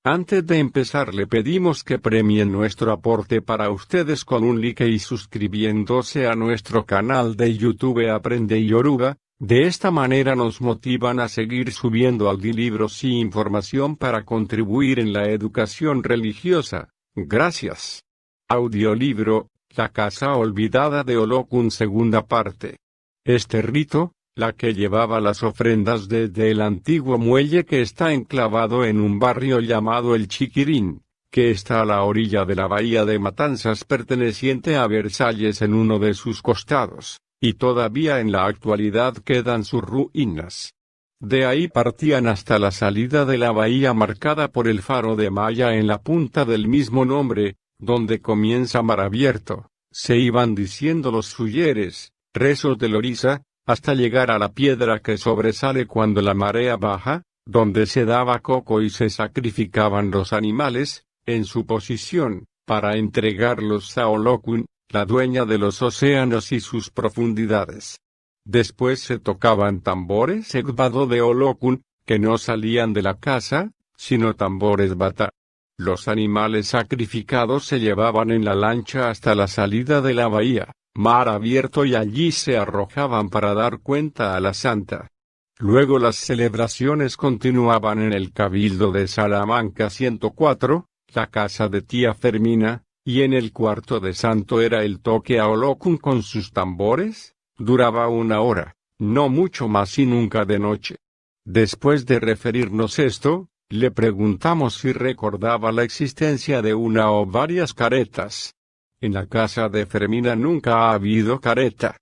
Antes de empezar le pedimos que premien nuestro aporte para ustedes con un like y suscribiéndose a nuestro canal de YouTube Aprende Yoruba. De esta manera nos motivan a seguir subiendo audiolibros y información para contribuir en la educación religiosa. Gracias. Audiolibro, La casa olvidada de Olokun, segunda parte. Este rito, la que llevaba las ofrendas desde el antiguo muelle que está enclavado en un barrio llamado El Chiquirín, que está a la orilla de la bahía de Matanzas perteneciente a Versalles en uno de sus costados, y todavía en la actualidad quedan sus ruinas. De ahí partían hasta la salida de la bahía marcada por el faro de Maya en la punta del mismo nombre, donde comienza mar abierto. Se iban diciendo los suyeres, rezos de Lorisa, hasta llegar a la piedra que sobresale cuando la marea baja, donde se daba coco y se sacrificaban los animales, en su posición, para entregarlos a Olokun, la dueña de los océanos y sus profundidades. Después se tocaban tambores Egbado de Olokun, que no salían de la casa, sino tambores bata. Los animales sacrificados se llevaban en la lancha hasta la salida de la bahía, mar abierto, y allí se arrojaban para dar cuenta a la santa. Luego las celebraciones continuaban en el Cabildo de Salamanca 104, la casa de tía Fermina, y en el cuarto de santo era el toque a Olokun con sus tambores. Duraba 1 hora, no mucho más y nunca de noche. Después de referirnos esto, le preguntamos si recordaba la existencia de una o varias caretas. En la casa de Fermina nunca ha habido careta.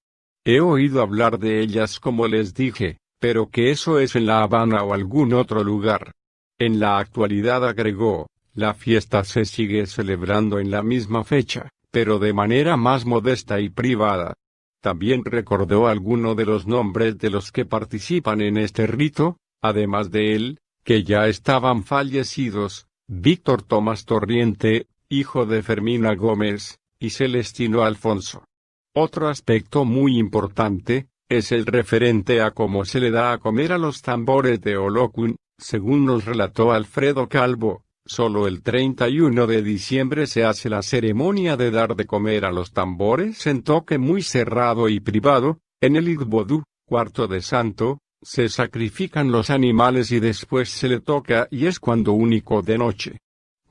He oído hablar de ellas como les dije, pero que eso es en La Habana o algún otro lugar. En la actualidad, agregó, la fiesta se sigue celebrando en la misma fecha, pero de manera más modesta y privada. También recordó alguno de los nombres de los que participan en este rito, además de él, que ya estaban fallecidos, Víctor Tomás Torriente, hijo de Fermina Gómez, y Celestino Alfonso. Otro aspecto muy importante, es el referente a cómo se le da a comer a los tambores de Olokun. Según nos relató Alfredo Calvo, solo el 31 de diciembre se hace la ceremonia de dar de comer a los tambores en toque muy cerrado y privado. En el Igbodu, cuarto de santo, se sacrifican los animales y después se le toca, y es cuando único de noche.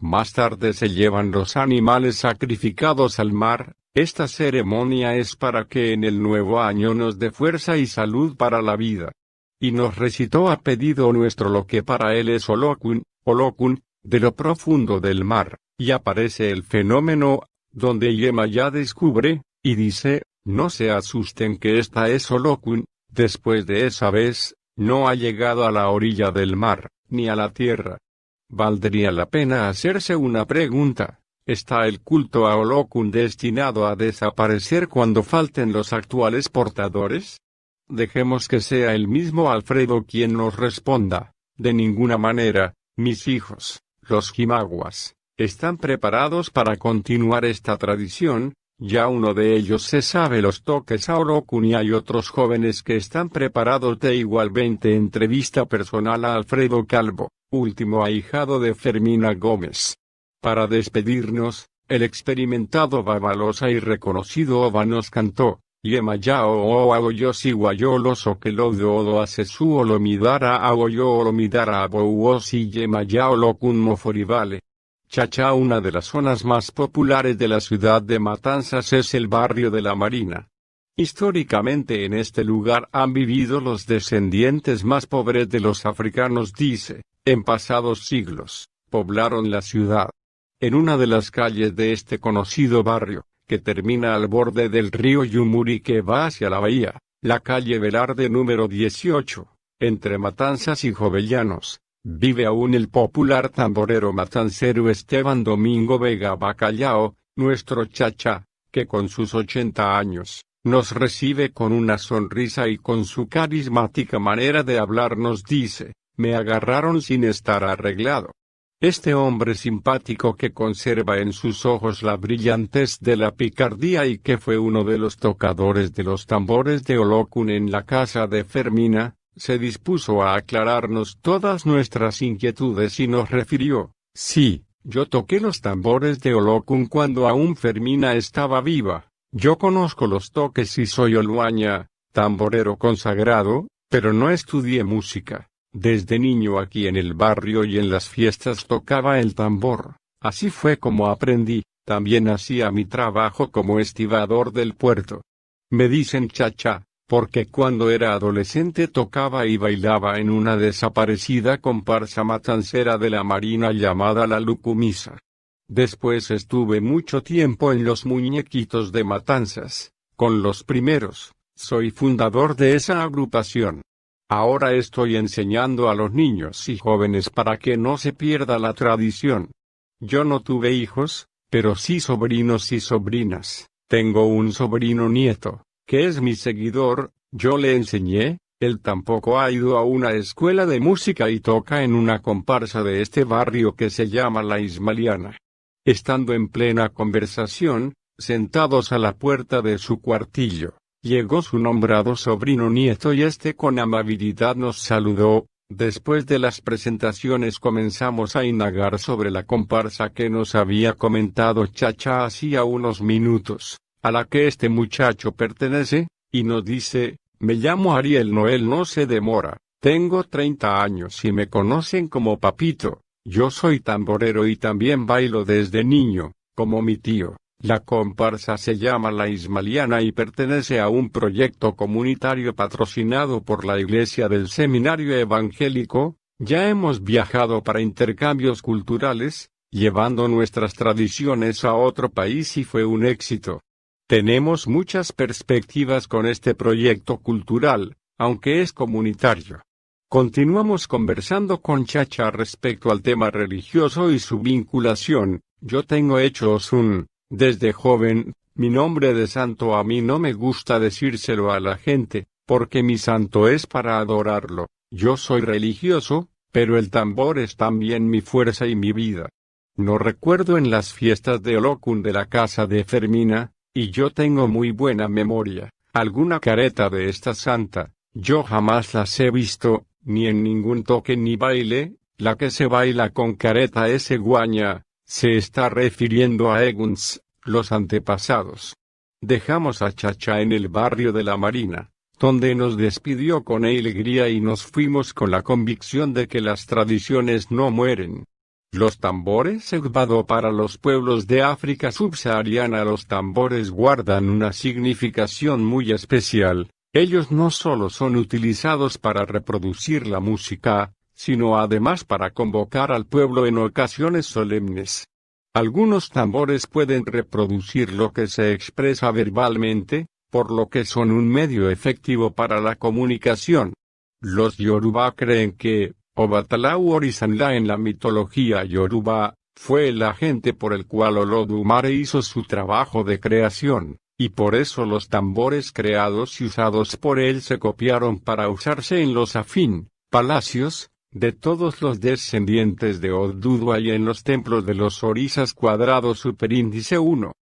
Más tarde se llevan los animales sacrificados al mar. Esta ceremonia es para que en el nuevo año nos dé fuerza y salud para la vida. Y nos recitó a pedido nuestro lo que para él es Olokun, Olokun, de lo profundo del mar, y aparece el fenómeno, donde Yemayá descubre, y dice, no se asusten que esta es Olokun. Después de esa vez, no ha llegado a la orilla del mar, ni a la tierra. Valdría la pena hacerse una pregunta. ¿Está el culto a Olokun destinado a desaparecer cuando falten los actuales portadores? Dejemos que sea el mismo Alfredo quien nos responda. De ninguna manera, mis hijos, los Jimaguas, están preparados para continuar esta tradición. Ya uno de ellos se sabe los toques a Olokun y hay otros jóvenes que están preparados de igualmente. Entrevista personal a Alfredo Calvo, último ahijado de Fermina Gómez. Para despedirnos, el experimentado Babalosa y reconocido Oba nos cantó, Yemayá o aoyo siwayolo sokelodo odo asesu olomidara aoyo olomidara abouosi Yemayá Olokun moforivale. Chachá. Una de las zonas más populares de la ciudad de Matanzas es el barrio de la Marina. Históricamente en este lugar han vivido los descendientes más pobres de los africanos. Dice, en pasados siglos, poblaron la ciudad. En una de las calles de este conocido barrio, que termina al borde del río Yumuri que va hacia la bahía, la calle Velarde número 18, entre Matanzas y Jovellanos, vive aún el popular tamborero matancero Esteban Domingo Vega Bacallao, nuestro chachá, que con sus 80 años, nos recibe con una sonrisa y con su carismática manera de hablar nos dice, me agarraron sin estar arreglado. Este hombre simpático que conserva en sus ojos la brillantez de la picardía y que fue uno de los tocadores de los tambores de Olokun en la casa de Fermina, se dispuso a aclararnos todas nuestras inquietudes y nos refirió, Sí, yo toqué los tambores de Olokun cuando aún Fermina estaba viva. Yo conozco los toques y soy Oluaña, tamborero consagrado, pero no estudié música. Desde niño aquí en el barrio y en las fiestas tocaba el tambor. Así fue como aprendí. También hacía mi trabajo como estibador del puerto. Me dicen chacha, porque cuando era adolescente tocaba y bailaba en una desaparecida comparsa matancera de la Marina llamada La Lucumisa. Después estuve mucho tiempo en los muñequitos de matanzas, con los primeros. Soy fundador de esa agrupación. Ahora estoy enseñando a los niños y jóvenes para que no se pierda la tradición. Yo no tuve hijos, pero sí sobrinos y sobrinas. Tengo un sobrino nieto, que es mi seguidor. Yo le enseñé, él tampoco ha ido a una escuela de música y toca en una comparsa de este barrio que se llama La Ismaliana. Estando en plena conversación, sentados a la puerta de su cuartillo, llegó su nombrado sobrino nieto y con amabilidad nos saludó. Después de las presentaciones comenzamos a indagar sobre la comparsa que nos había comentado Chacha hacía unos minutos, a la que este muchacho pertenece, y nos dice: me llamo Ariel Noel no se demora, tengo 30 años y me conocen como Papito, yo soy tamborero y también bailo desde niño, como mi tío. La comparsa se llama La Ismaliana y pertenece a un proyecto comunitario patrocinado por la Iglesia del Seminario Evangélico. Ya hemos viajado para intercambios culturales, llevando nuestras tradiciones a otro país y fue un éxito. Tenemos muchas perspectivas con este proyecto cultural, aunque es comunitario. Continuamos conversando con Chacha respecto al tema religioso y su vinculación. Yo tengo hechos desde joven, mi nombre de santo a mí no me gusta decírselo a la gente, porque mi santo es para adorarlo. Yo soy religioso, pero el tambor es también mi fuerza y mi vida. No recuerdo en las fiestas de Olokun de la casa de Fermina, y yo tengo muy buena memoria, alguna careta de esta santa, yo jamás las he visto, ni en ningún toque ni baile. La que se baila con careta es Eguaña. Se está refiriendo a Eguns, los antepasados. Dejamos a Chacha en el barrio de la Marina, donde nos despidió con alegría y nos fuimos con la convicción de que las tradiciones no mueren. Los tambores Egbado para los pueblos de África subsahariana. Los tambores guardan una significación muy especial. Ellos no solo son utilizados para reproducir la música, sino además para convocar al pueblo en ocasiones solemnes. Algunos tambores pueden reproducir lo que se expresa verbalmente, por lo que son un medio efectivo para la comunicación. Los Yoruba creen que Obatala u Orisanla en la mitología Yoruba fue el agente por el cual Olodumare hizo su trabajo de creación, y por eso los tambores creados y usados por él se copiaron para usarse en los palacios, de todos los descendientes de Oduduwa y en los templos de los orisas cuadrado superíndice 1.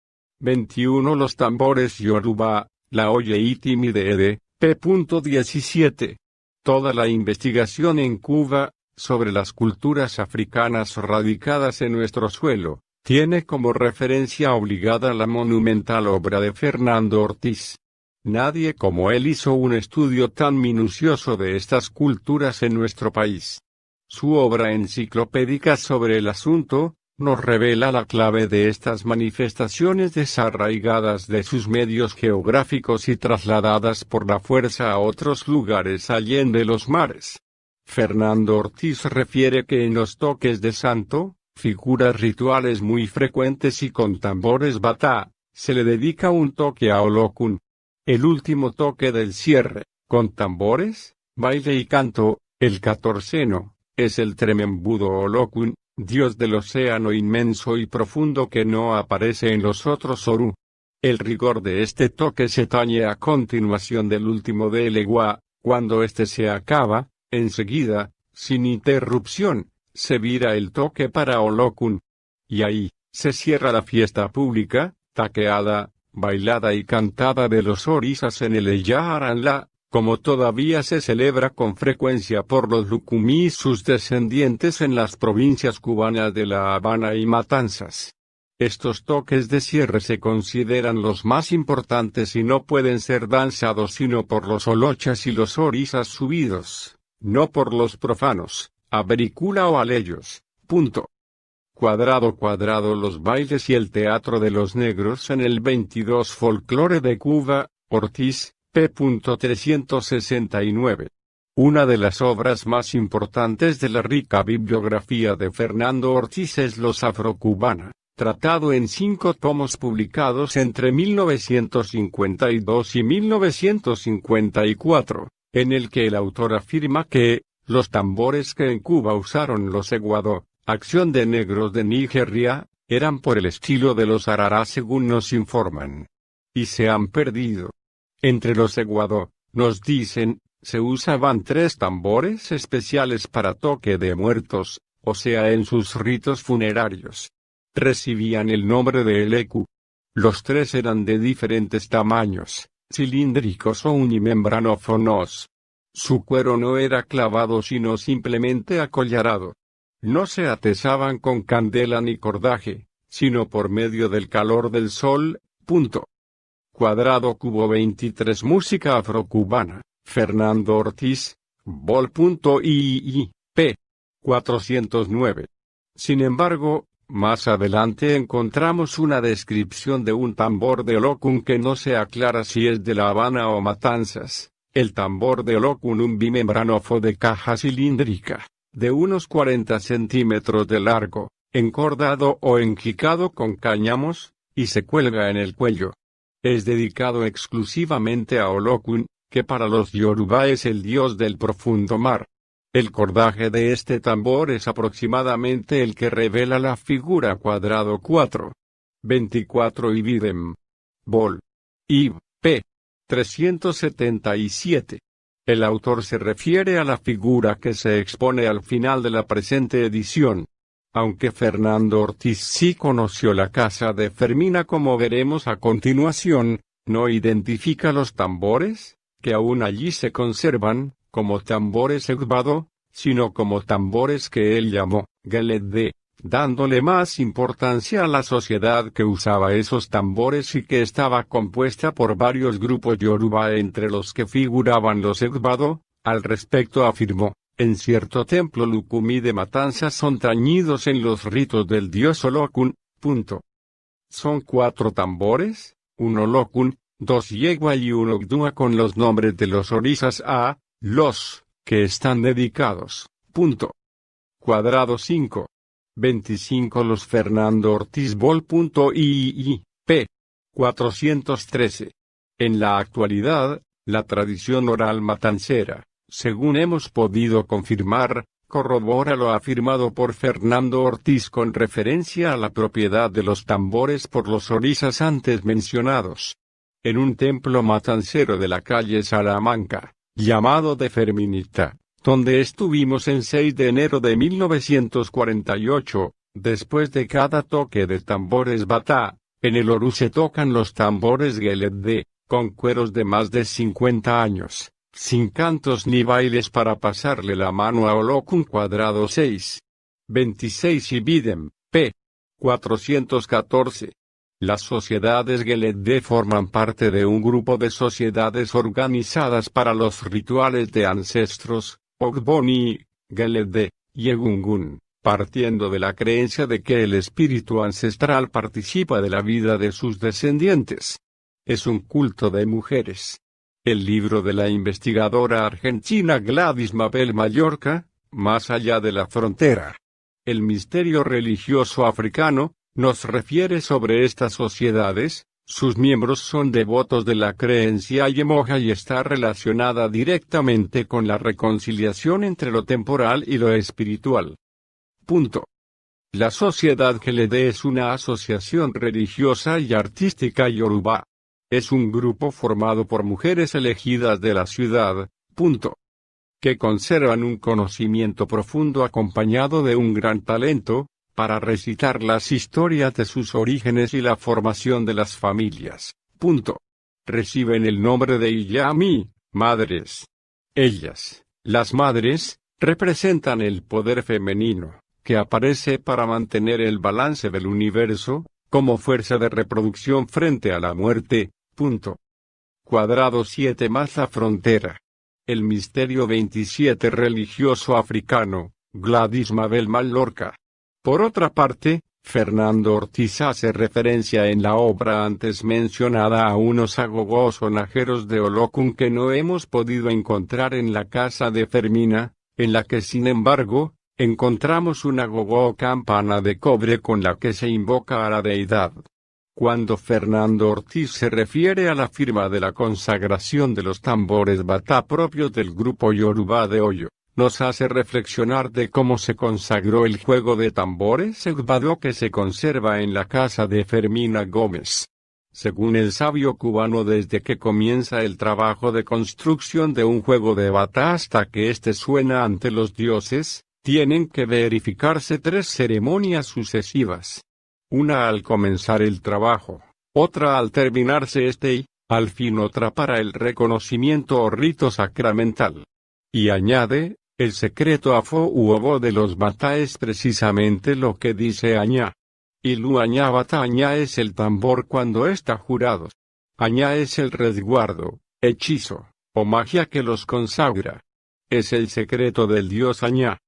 21. Los tambores Yoruba, la Oye Itimi de Ede, p.17. Toda la investigación en Cuba, sobre las culturas africanas radicadas en nuestro suelo, tiene como referencia obligada la monumental obra de Fernando Ortiz. Nadie como él hizo un estudio tan minucioso de estas culturas en nuestro país. Su obra enciclopédica sobre el asunto, nos revela la clave de estas manifestaciones desarraigadas de sus medios geográficos y trasladadas por la fuerza a otros lugares allende los mares. Fernando Ortiz refiere que en los toques de santo, figuras rituales muy frecuentes y con tambores batá, se le dedica un toque a Olokun. El último toque del cierre, con tambores, baile y canto, el 14º, es el Tremembudo Olokun, dios del océano inmenso y profundo que no aparece en los otros Oru. El rigor de este toque se tañe a continuación del último de Elegua. Cuando este se acaba, enseguida, sin interrupción, se vira el toque para Olokun. Y ahí, se cierra la fiesta pública, taqueada, bailada y cantada de los orisas en el Eya Aranla, Como todavía se celebra con frecuencia por los Lucumí y sus descendientes en las provincias cubanas de La Habana y Matanzas. Estos toques de cierre se consideran los más importantes y no pueden ser danzados sino por los olochas y los orisas subidos, no por los profanos, avericula o aleyos. Cuadrado los bailes y el teatro de los negros en el 22 Folclore de Cuba, Ortiz, p. 369. Una de las obras más importantes de la rica bibliografía de Fernando Ortiz es Los Afrocubana, tratado en 5 tomos publicados entre 1952 y 1954, en el que el autor afirma que los tambores que en Cuba usaron los Eguadó, acción de negros de Nigeria, eran por el estilo de los Arará según nos informan. Y se han perdido. Entre los Eguadó, nos dicen, se usaban 3 tambores especiales para toque de muertos, o sea en sus ritos funerarios. Recibían el nombre de elecu. Los 3 eran de diferentes tamaños, cilíndricos o unimembranófonos. Su cuero no era clavado sino simplemente acollarado. No se atesaban con candela ni cordaje, sino por medio del calor del sol. Cuadrado cubo 23 Música afrocubana, Fernando Ortiz, Vol.iii, p. 409. Sin embargo, más adelante encontramos una descripción de un tambor de Olocun que no se aclara si es de La Habana o Matanzas. El tambor de Olocun, un bimembranofo de caja cilíndrica, de unos 40 centímetros de largo, encordado o enjicado con cáñamos, y se cuelga en el cuello. Es dedicado exclusivamente a Olocun, que para los Yoruba es el dios del profundo mar. El cordaje de este tambor es aproximadamente el que revela la figura cuadrado 4. 24 y Videm. Vol. I. p. 377. El autor se refiere a la figura que se expone al final de la presente edición. Aunque Fernando Ortiz sí conoció la casa de Fermina como veremos a continuación, no identifica los tambores, que aún allí se conservan, como tambores Egbado, sino como tambores que él llamó Gelede, dándole más importancia a la sociedad que usaba esos tambores y que estaba compuesta por varios grupos yoruba entre los que figuraban los Egbado. Al respecto afirmó: en cierto templo Lucumí de Matanzas son tañidos en los ritos del dios Olocun. Son 4 tambores, un Olocun, 2 yegua y 1 ogdua con los nombres de los orisas a los que están dedicados. Cuadrado 5. 25 Los Fernando Ortiz Vol.iii, p. 413. En la actualidad, la tradición oral matancera, según hemos podido confirmar, corrobora lo afirmado por Fernando Ortiz con referencia a la propiedad de los tambores por los orisas antes mencionados. En un templo matancero de la calle Salamanca, llamado de Ferminita, donde estuvimos en 6 de enero de 1948, después de cada toque de tambores batá, en el Orú se tocan los tambores Gelede, con cueros de más de 50 años. Sin cantos ni bailes para pasarle la mano a Olocun. Cuadrado 6. 26 y Videm, p. 414. Las sociedades Gelede forman parte de un grupo de sociedades organizadas para los rituales de ancestros, Ogboni, Gelede, y Egungun, partiendo de la creencia de que el espíritu ancestral participa de la vida de sus descendientes. Es un culto de mujeres. El libro de la investigadora argentina Gladys Mabel Mallorca, Más allá de la frontera. El misterio religioso africano, nos refiere sobre estas sociedades. Sus miembros son devotos de la creencia Yemoja y está relacionada directamente con la reconciliación entre lo temporal y lo espiritual. La sociedad Gelede es una asociación religiosa y artística yoruba. Es un grupo formado por mujeres elegidas de la ciudad, que conservan un conocimiento profundo acompañado de un gran talento, para recitar las historias de sus orígenes y la formación de las familias. Reciben el nombre de Iyami, Madres. Ellas, las madres, representan el poder femenino, que aparece para mantener el balance del universo, como fuerza de reproducción frente a la muerte. Cuadrado 7 más la frontera. El misterio 27 religioso africano, Gladys Mabel Mallorca. Por otra parte, Fernando Ortiz hace referencia en la obra antes mencionada a unos agogós sonajeros de Olokun que no hemos podido encontrar en la casa de Fermina, en la que sin embargo, encontramos una agogó campana de cobre con la que se invoca a la deidad. Cuando Fernando Ortiz se refiere a la firma de la consagración de los tambores bata propios del grupo Yoruba de Oyo, nos hace reflexionar de cómo se consagró el juego de tambores Egbado que se conserva en la casa de Fermina Gómez. Según el sabio cubano, desde que comienza el trabajo de construcción de un juego de bata hasta que éste suena ante los dioses, tienen que verificarse 3 ceremonias sucesivas. Una al comenzar el trabajo, otra al terminarse este y, al fin otra para el reconocimiento o rito sacramental. Y añade, el secreto afo u obo de los bata es precisamente lo que dice Añá. Ilu Añá bata Añá es el tambor cuando está jurado. Añá es el resguardo, hechizo, o magia que los consagra. Es el secreto del dios Añá.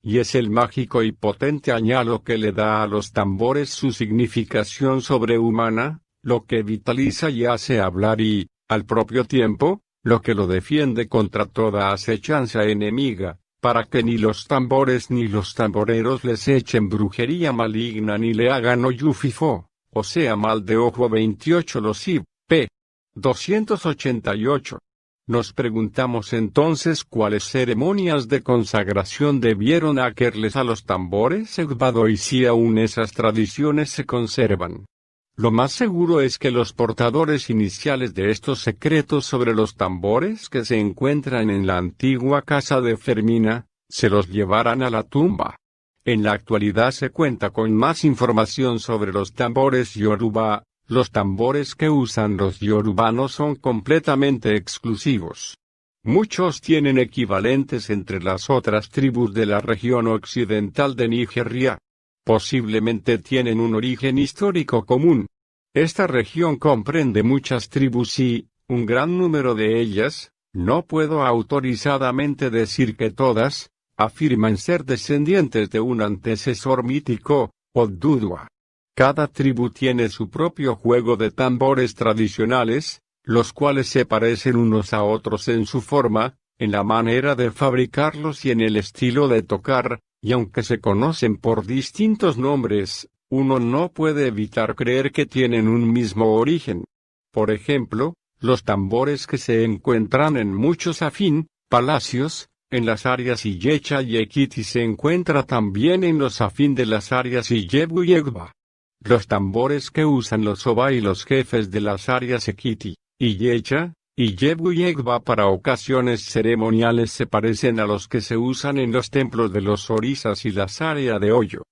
Y es el mágico y potente Añá lo que le da a los tambores su significación sobrehumana, lo que vitaliza y hace hablar y, al propio tiempo, lo que lo defiende contra toda acechanza enemiga, para que ni los tambores ni los tamboreros les echen brujería maligna ni le hagan oyufifo, o sea mal de ojo 28 los IP. 288. Nos preguntamos entonces cuáles ceremonias de consagración debieron hacerles a los tambores Egbado y si aún esas tradiciones se conservan. Lo más seguro es que los portadores iniciales de estos secretos sobre los tambores que se encuentran en la antigua casa de Fermina, se los llevaran a la tumba. En la actualidad se cuenta con más información sobre los tambores Yoruba. Los tambores que usan los yorubanos son completamente exclusivos. Muchos tienen equivalentes entre las otras tribus de la región occidental de Nigeria. Posiblemente tienen un origen histórico común. Esta región comprende muchas tribus y, un gran número de ellas, no puedo autorizadamente decir que todas, afirman ser descendientes de un antecesor mítico, Odudua. Cada tribu tiene su propio juego de tambores tradicionales, los cuales se parecen unos a otros en su forma, en la manera de fabricarlos y en el estilo de tocar, y aunque se conocen por distintos nombres, uno no puede evitar creer que tienen un mismo origen. Por ejemplo, los tambores que se encuentran en muchos afín, palacios, en las áreas Illecha y Ekiti se encuentra también en los afín de las áreas Ijebu y Egba. Los tambores que usan los Oba y los jefes de las áreas Ekiti, Illecha, Ijebu y Egba para ocasiones ceremoniales se parecen a los que se usan en los templos de los Orisas y las áreas de Oyo.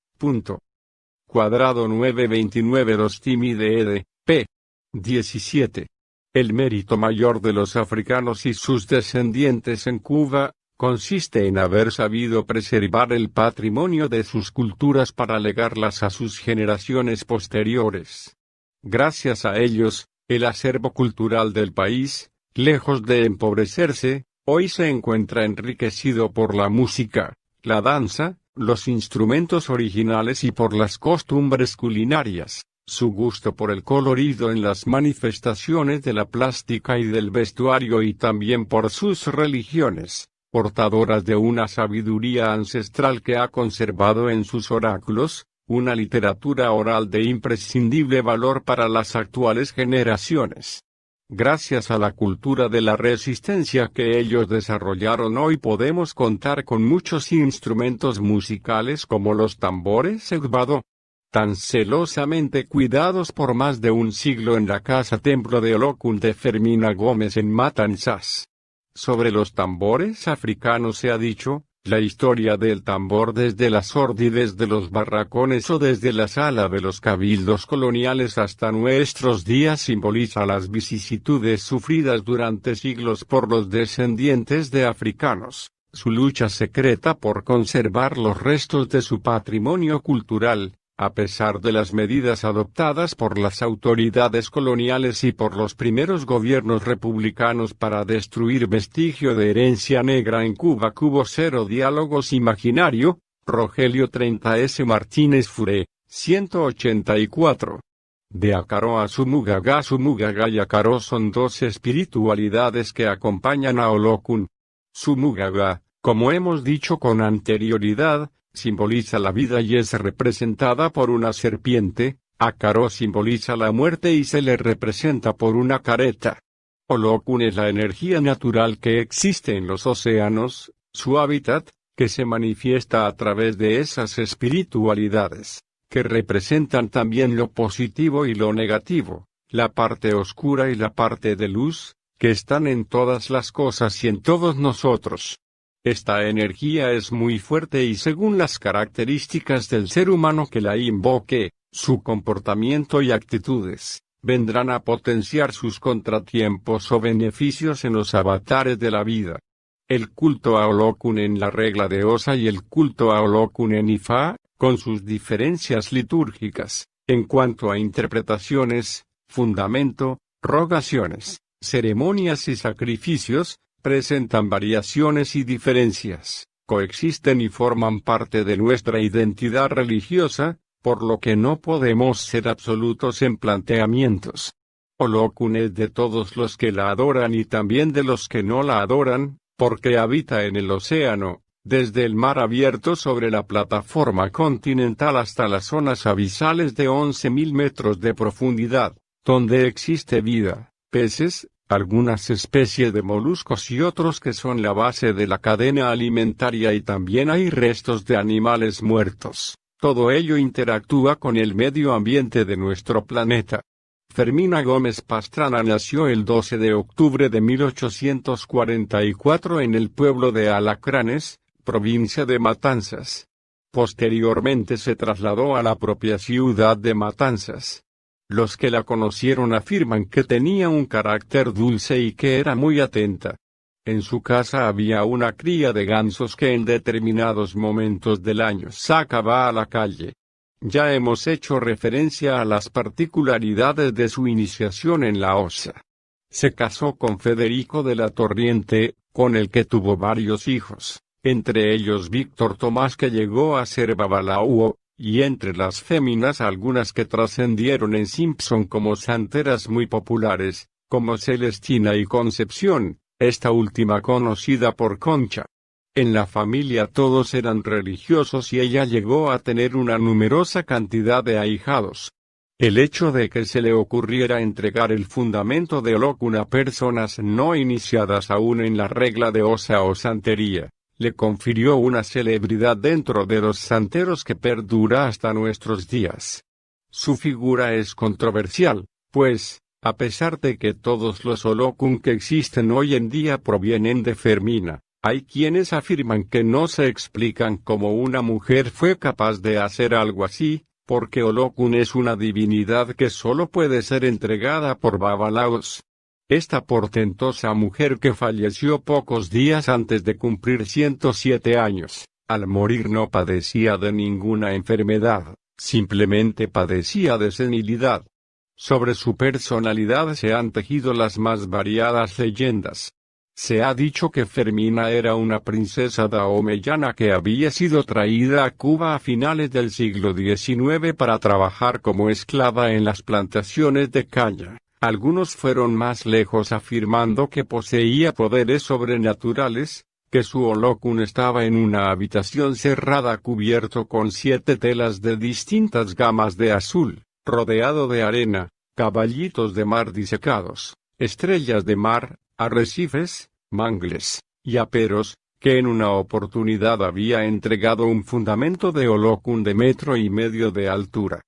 Cuadrado 929 Los Timi de Ede, p. 17. El mérito mayor de los africanos y sus descendientes en Cuba, consiste en haber sabido preservar el patrimonio de sus culturas para legarlas a sus generaciones posteriores. Gracias a ellos, el acervo cultural del país, lejos de empobrecerse, hoy se encuentra enriquecido por la música, la danza, los instrumentos originales y por las costumbres culinarias. Su gusto por el colorido en las manifestaciones de la plástica y del vestuario y también por sus religiones, portadoras de una sabiduría ancestral que ha conservado en sus oráculos, una literatura oral de imprescindible valor para las actuales generaciones. Gracias a la cultura de la resistencia que ellos desarrollaron hoy podemos contar con muchos instrumentos musicales como los tambores Egbado, tan celosamente cuidados por más de un siglo en la casa templo de Olokun de Fermina Gómez en Matanzas. Sobre los tambores africanos se ha dicho, La historia del tambor desde las sórdides de los barracones o desde la sala de los cabildos coloniales hasta nuestros días simboliza las vicisitudes sufridas durante siglos por los descendientes de africanos, su lucha secreta por conservar los restos de su patrimonio cultural, a pesar de las medidas adoptadas por las autoridades coloniales y por los primeros gobiernos republicanos para destruir vestigio de herencia negra en Cuba. Cubo 0 Diálogos Imaginario, Rogelio 30S Martínez Furé, 184. De Acaró a Sumugaga. Sumugaga y Acaró son dos espiritualidades que acompañan a Olokun. Sumugaga, como hemos dicho con anterioridad, simboliza la vida y es representada por una serpiente. Acaró simboliza la muerte y se le representa por una careta. Olokun es la energía natural que existe en los océanos, su hábitat, que se manifiesta a través de esas espiritualidades, que representan también lo positivo y lo negativo, la parte oscura y la parte de luz, que están en todas las cosas y en todos nosotros. Esta energía es muy fuerte y según las características del ser humano que la invoque, su comportamiento y actitudes, vendrán a potenciar sus contratiempos o beneficios en los avatares de la vida. El culto a Olokun en la regla de Osa y el culto a Olokun en Ifá, con sus diferencias litúrgicas, en cuanto a interpretaciones, fundamento, rogaciones, ceremonias y sacrificios, presentan variaciones y diferencias, coexisten y forman parte de nuestra identidad religiosa, por lo que no podemos ser absolutos en planteamientos. Olokun es de todos los que la adoran y también de los que no la adoran, porque habita en el océano, desde el mar abierto sobre la plataforma continental hasta las zonas abisales de 11.000 metros de profundidad, donde existe vida, peces, algunas especies de moluscos y otros que son la base de la cadena alimentaria y también hay restos de animales muertos. Todo ello interactúa con el medio ambiente de nuestro planeta. Fermina Gómez Pastrana nació el 12 de octubre de 1844 en el pueblo de Alacranes, provincia de Matanzas. Posteriormente se trasladó a la propia ciudad de Matanzas. Los que la conocieron afirman que tenía un carácter dulce y que era muy atenta. En su casa había una cría de gansos que en determinados momentos del año sacaba a la calle. Ya hemos hecho referencia a las particularidades de su iniciación en la Osa. Se casó con Federico de la Torriente, con el que tuvo varios hijos, entre ellos Víctor Tomás que llegó a ser babalao, y entre las féminas algunas que trascendieron en Simpson como santeras muy populares, como Celestina y Concepción, esta última conocida por Concha. En la familia todos eran religiosos y ella llegó a tener una numerosa cantidad de ahijados. El hecho de que se le ocurriera entregar el fundamento de Olokun a personas no iniciadas aún en la regla de Osa o santería, le confirió una celebridad dentro de los santeros que perdura hasta nuestros días. Su figura es controversial, pues, a pesar de que todos los Olokun que existen hoy en día provienen de Fermina, hay quienes afirman que no se explican cómo una mujer fue capaz de hacer algo así, porque Olokun es una divinidad que solo puede ser entregada por babalaos. Esta portentosa mujer que falleció pocos días antes de cumplir 107 años, al morir no padecía de ninguna enfermedad, simplemente padecía de senilidad. Sobre su personalidad se han tejido las más variadas leyendas. Se ha dicho que Fermina era una princesa daomeyana que había sido traída a Cuba a finales del siglo XIX para trabajar como esclava en las plantaciones de caña. Algunos fueron más lejos afirmando que poseía poderes sobrenaturales, que su Olokun estaba en una habitación cerrada cubierto con 7 telas de distintas gamas de azul, rodeado de arena, caballitos de mar disecados, estrellas de mar, arrecifes, mangles, y aperos, que en una oportunidad había entregado un fundamento de Olokun de 1,5 metros de altura.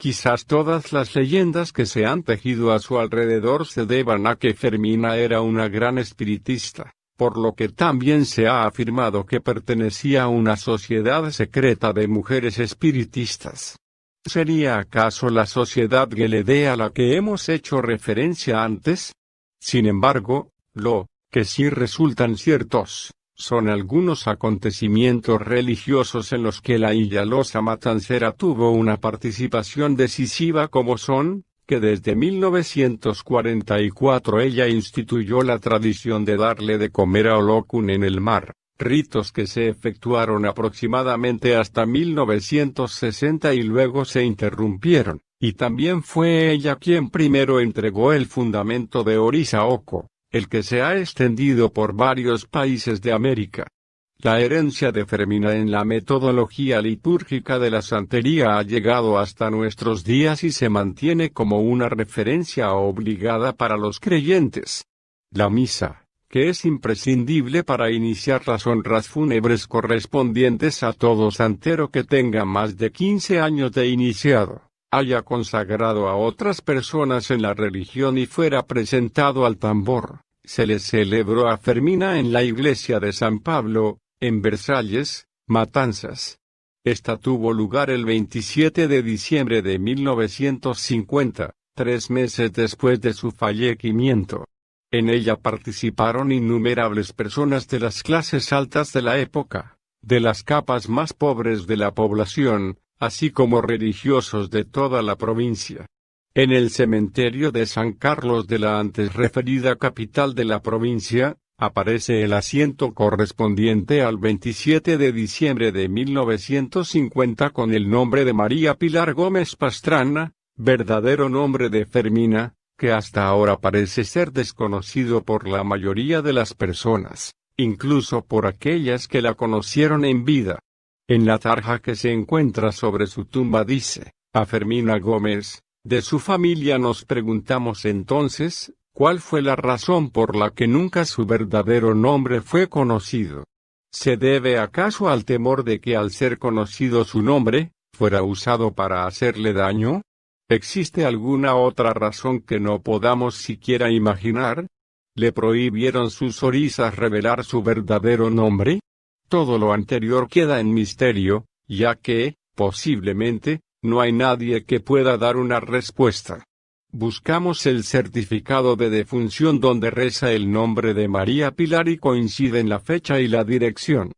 Quizás todas las leyendas que se han tejido a su alrededor se deban a que Fermina era una gran espiritista, por lo que también se ha afirmado que pertenecía a una sociedad secreta de mujeres espiritistas. ¿Sería acaso la sociedad Geledea a la que hemos hecho referencia antes? Sin embargo, lo que sí resultan ciertos son algunos acontecimientos religiosos en los que la Illalosa Matancera tuvo una participación decisiva, como son, que desde 1944 ella instituyó la tradición de darle de comer a Olokun en el mar, ritos que se efectuaron aproximadamente hasta 1960 y luego se interrumpieron, y también fue ella quien primero entregó el fundamento de Orisaoko, el que se ha extendido por varios países de América. La herencia de Fermina en la metodología litúrgica de la santería ha llegado hasta nuestros días y se mantiene como una referencia obligada para los creyentes. La misa, que es imprescindible para iniciar las honras fúnebres correspondientes a todo santero que tenga más de 15 años de iniciado, haya consagrado a otras personas en la religión y fuera presentado al tambor. Se le celebró a Fermina en la iglesia de San Pablo, en Versalles, Matanzas. Esta tuvo lugar el 27 de diciembre de 1950, 3 meses después de su fallecimiento. En ella participaron innumerables personas de las clases altas de la época, de las capas más pobres de la población, así como religiosos de toda la provincia. En el cementerio de San Carlos de la antes referida capital de la provincia, aparece el asiento correspondiente al 27 de diciembre de 1950 con el nombre de María Pilar Gómez Pastrana, verdadero nombre de Fermina, que hasta ahora parece ser desconocido por la mayoría de las personas, incluso por aquellas que la conocieron en vida. En la tarja que se encuentra sobre su tumba dice, a Fermina Gómez. De su familia nos preguntamos entonces, ¿cuál fue la razón por la que nunca su verdadero nombre fue conocido? ¿Se debe acaso al temor de que al ser conocido su nombre, fuera usado para hacerle daño? ¿Existe alguna otra razón que no podamos siquiera imaginar? ¿Le prohibieron sus orisas revelar su verdadero nombre? Todo lo anterior queda en misterio, ya que, posiblemente, no hay nadie que pueda dar una respuesta. Buscamos el certificado de defunción donde reza el nombre de María Pilar y coinciden la fecha y la dirección.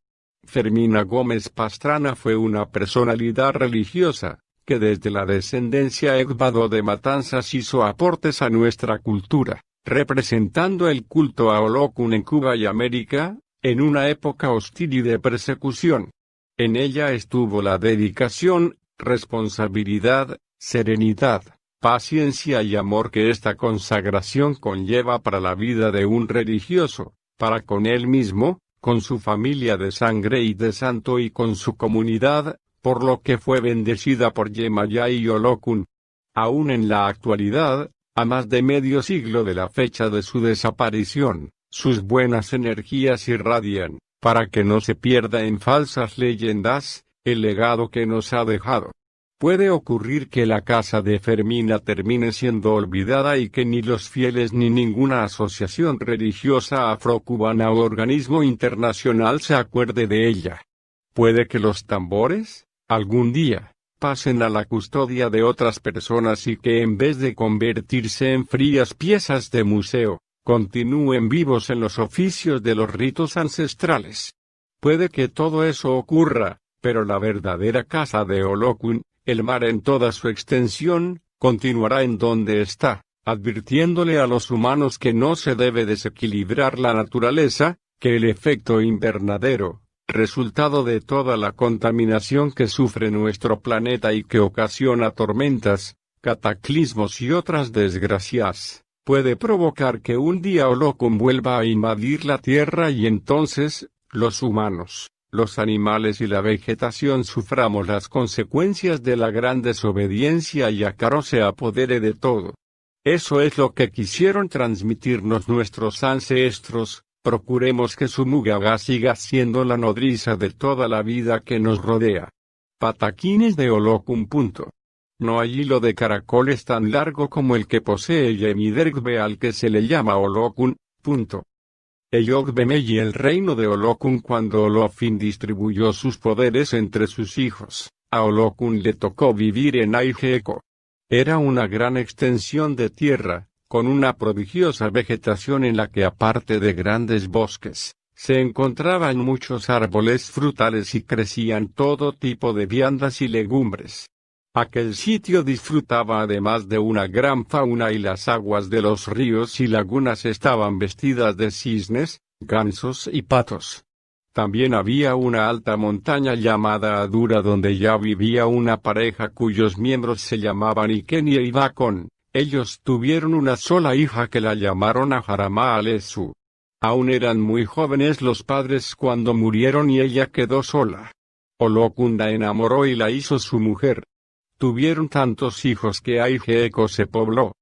Fermina Gómez Pastrana fue una personalidad religiosa, que desde la descendencia Ecvado de Matanzas hizo aportes a nuestra cultura, representando el culto a Olokun en Cuba y América, en una época hostil y de persecución. En ella estuvo la dedicación, responsabilidad, serenidad, paciencia y amor que esta consagración conlleva para la vida de un religioso, para con él mismo, con su familia de sangre y de santo y con su comunidad, por lo que fue bendecida por Yemayá y Olokun. Aún en la actualidad, a más de medio siglo de la fecha de su desaparición, sus buenas energías irradian, para que no se pierda en falsas leyendas, el legado que nos ha dejado. Puede ocurrir que la casa de Fermina termine siendo olvidada y que ni los fieles ni ninguna asociación religiosa afrocubana o organismo internacional se acuerde de ella. Puede que los tambores, algún día, pasen a la custodia de otras personas y que en vez de convertirse en frías piezas de museo, continúen vivos en los oficios de los ritos ancestrales. Puede que todo eso ocurra, pero la verdadera casa de Olokun, el mar en toda su extensión, continuará en donde está, advirtiéndole a los humanos que no se debe desequilibrar la naturaleza, que el efecto invernadero, resultado de toda la contaminación que sufre nuestro planeta y que ocasiona tormentas, cataclismos y otras desgracias, puede provocar que un día Olokun vuelva a invadir la Tierra y entonces, los humanos, los animales y la vegetación suframos las consecuencias de la gran desobediencia y Acaro se apodere de todo. Eso es lo que quisieron transmitirnos nuestros ancestros. Procuremos que Sumugaga siga siendo la nodriza de toda la vida que nos rodea. Pataquines de Olokun. No hay hilo de caracoles tan largo como el que posee Yemidergbe al que se le llama Olokun. Eyog-Beme y el reino de Olokun. Cuando Olofin distribuyó sus poderes entre sus hijos, a Olokun le tocó vivir en Aigeco. Era una gran extensión de tierra, con una prodigiosa vegetación en la que aparte de grandes bosques, se encontraban muchos árboles frutales y crecían todo tipo de viandas y legumbres. Aquel sitio disfrutaba además de una gran fauna y las aguas de los ríos y lagunas estaban vestidas de cisnes, gansos y patos. También había una alta montaña llamada Adura donde ya vivía una pareja cuyos miembros se llamaban Ikenia y Bakon. Ellos tuvieron una sola hija que la llamaron Aharama Alesu. Aún eran muy jóvenes los padres cuando murieron y ella quedó sola. Olokun la enamoró y la hizo su mujer. Tuvieron tantos hijos que Aigeco se pobló.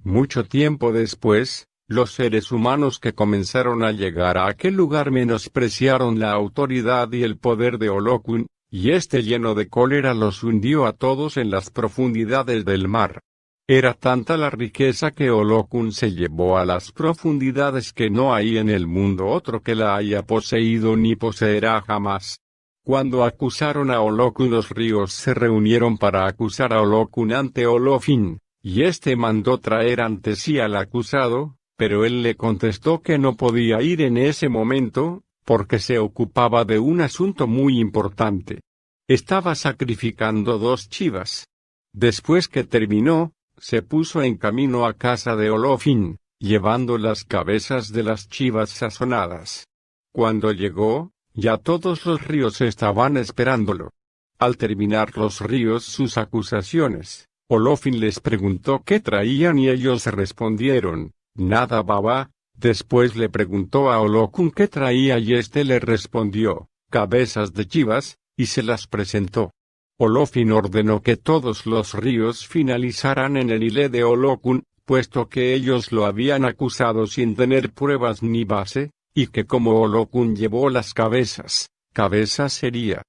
Mucho tiempo después, los seres humanos que comenzaron a llegar a aquel lugar menospreciaron la autoridad y el poder de Olokun, y este lleno de cólera los hundió a todos en las profundidades del mar. Era tanta la riqueza que Olokun se llevó a las profundidades que no hay en el mundo otro que la haya poseído ni poseerá jamás. Cuando acusaron a Olokun, los ríos se reunieron para acusar a Olokun ante Olofin, y éste mandó traer ante sí al acusado, pero él le contestó que no podía ir en ese momento, porque se ocupaba de un asunto muy importante. Estaba sacrificando 2 chivas. Después que terminó, se puso en camino a casa de Olofin, llevando las cabezas de las chivas sazonadas. Cuando llegó, ya todos los ríos estaban esperándolo. Al terminar los ríos sus acusaciones, Olofin les preguntó qué traían y ellos respondieron, nada baba. Después le preguntó a Olokun qué traía y éste le respondió, cabezas de chivas, y se las presentó. Olofin ordenó que todos los ríos finalizaran en el ile de Olokun, puesto que ellos lo habían acusado sin tener pruebas ni base, y que como Olokun llevó las cabezas, cabeza sería.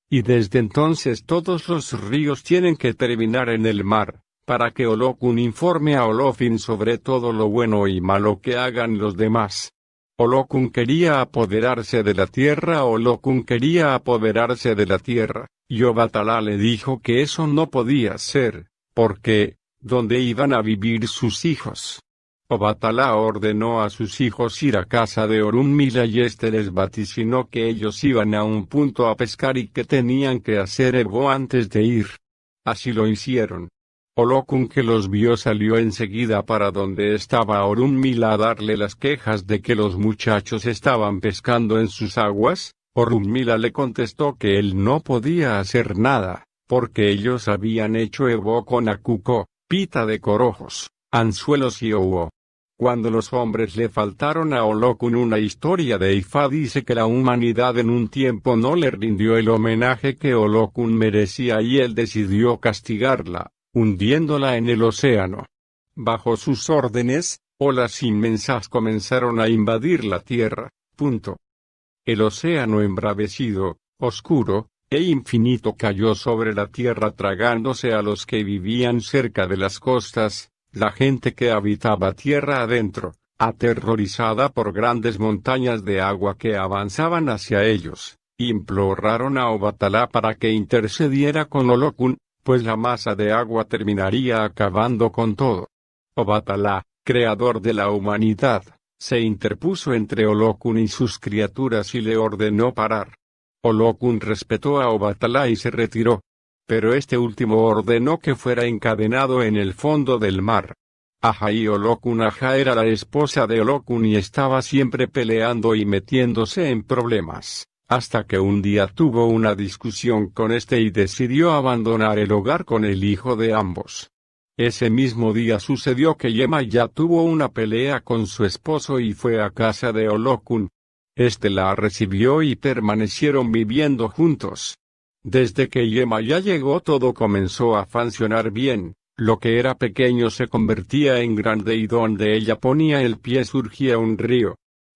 Y desde entonces todos los ríos tienen que terminar en el mar, para que Olokun informe a Olofin sobre todo lo bueno y malo que hagan los demás. Olokun quería apoderarse de la tierra. Olokun quería apoderarse de la tierra, y Obatalá le dijo que eso no podía ser, porque, ¿dónde iban a vivir sus hijos? Obatalá ordenó a sus hijos ir a casa de Orunmila y éste les vaticinó que ellos iban a un punto a pescar y que tenían que hacer ego antes de ir. Así lo hicieron. Olokun, que los vio, salió enseguida para donde estaba Orunmila a darle las quejas de que los muchachos estaban pescando en sus aguas. Orunmila le contestó que él no podía hacer nada, porque ellos habían hecho ego con acuco, pita de corojos, anzuelos y owo. Cuando los hombres le faltaron a Olokun una historia de Ifá, dice que la humanidad en un tiempo no le rindió el homenaje que Olokun merecía y él decidió castigarla, hundiéndola en el océano. Bajo sus órdenes, olas inmensas comenzaron a invadir la tierra. El océano embravecido, oscuro, e infinito cayó sobre la tierra tragándose a los que vivían cerca de las costas. La gente que habitaba tierra adentro, aterrorizada por grandes montañas de agua que avanzaban hacia ellos, imploraron a Obatalá para que intercediera con Olokun, pues la masa de agua terminaría acabando con todo. Obatalá, creador de la humanidad, se interpuso entre Olokun y sus criaturas y le ordenó parar. Olokun respetó a Obatalá y se retiró. Pero este último ordenó que fuera encadenado en el fondo del mar. Ajaí Olokun. Ajá era la esposa de Olokun y estaba siempre peleando y metiéndose en problemas, hasta que un día tuvo una discusión con este y decidió abandonar el hogar con el hijo de ambos. Ese mismo día sucedió que Yemaya tuvo una pelea con su esposo y fue a casa de Olokun. Este la recibió y permanecieron viviendo juntos. Desde que Yemaya llegó todo comenzó a funcionar bien, lo que era pequeño se convertía en grande y donde ella ponía el pie surgía un río.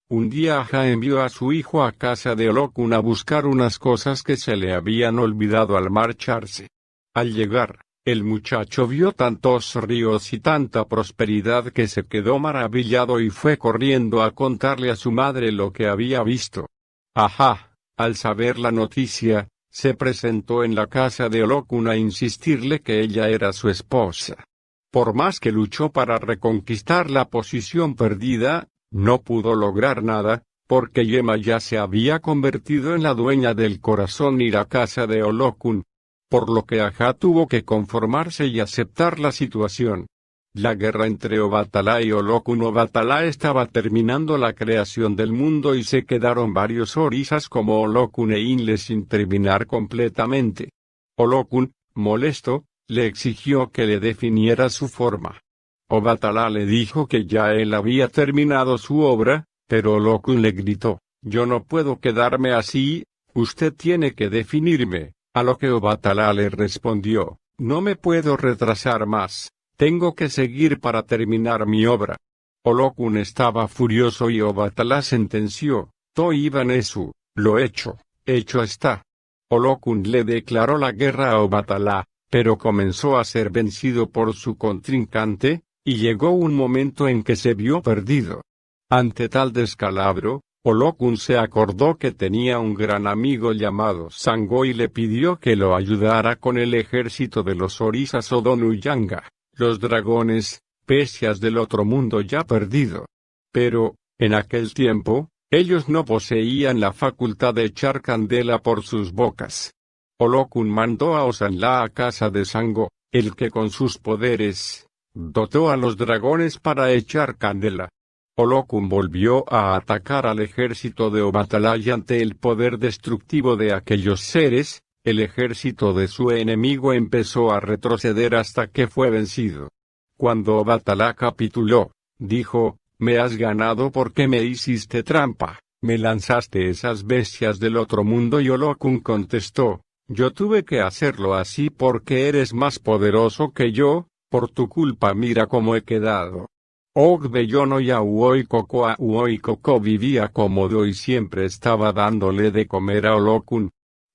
Un día Aja envió a su hijo a casa de Olokun a buscar unas cosas que se le habían olvidado al marcharse. Al llegar, El muchacho vio tantos ríos y tanta prosperidad que se quedó maravillado y fue corriendo a contarle a su madre lo que había visto. Ajá, al saber la noticia, se presentó en la casa de Olokun a insistirle que ella era su esposa. Por más que luchó para reconquistar la posición perdida, no pudo lograr nada, porque Yema ya se había convertido en la dueña del corazón y la casa de Olokun. Por lo que Aja tuvo que conformarse y aceptar la situación. La guerra entre Obatalá y Olokun. Obatalá estaba terminando la creación del mundo y se quedaron varios orisas como Olokun e Inle sin terminar completamente. Olokun, molesto, le exigió que le definiera su forma. Obatalá le dijo que ya él había terminado su obra, pero Olokun le gritó, «Yo no puedo quedarme así, usted tiene que definirme». A lo que Obatalá le respondió, «No me puedo retrasar más, tengo que seguir para terminar mi obra». Olokun estaba furioso y Obatalá sentenció, «Toibanesu, lo hecho está». Olokun le declaró la guerra a Obatalá, pero comenzó a ser vencido por su contrincante, y llegó un momento en que se vio perdido. Ante tal descalabro, Olokun se acordó que tenía un gran amigo llamado Sango y le pidió que lo ayudara con el ejército de los orisas Odonuyanga, los dragones, bestias del otro mundo ya perdido. Pero, en aquel tiempo, ellos no poseían la facultad de echar candela por sus bocas. Olokun mandó a Osanla a casa de Sango, el que con sus poderes, dotó a los dragones para echar candela. Olokun volvió a atacar al ejército de Obatalá y ante el poder destructivo de aquellos seres, el ejército de su enemigo empezó a retroceder hasta que fue vencido. Cuando Obatalá capituló, dijo, «Me has ganado porque me hiciste trampa, me lanzaste esas bestias del otro mundo». Y Olokun contestó, «Yo tuve que hacerlo así porque eres más poderoso que yo, por tu culpa mira cómo he quedado». Ogbeyono y Auoikoko vivía cómodo y siempre estaba dándole de comer a Olokun.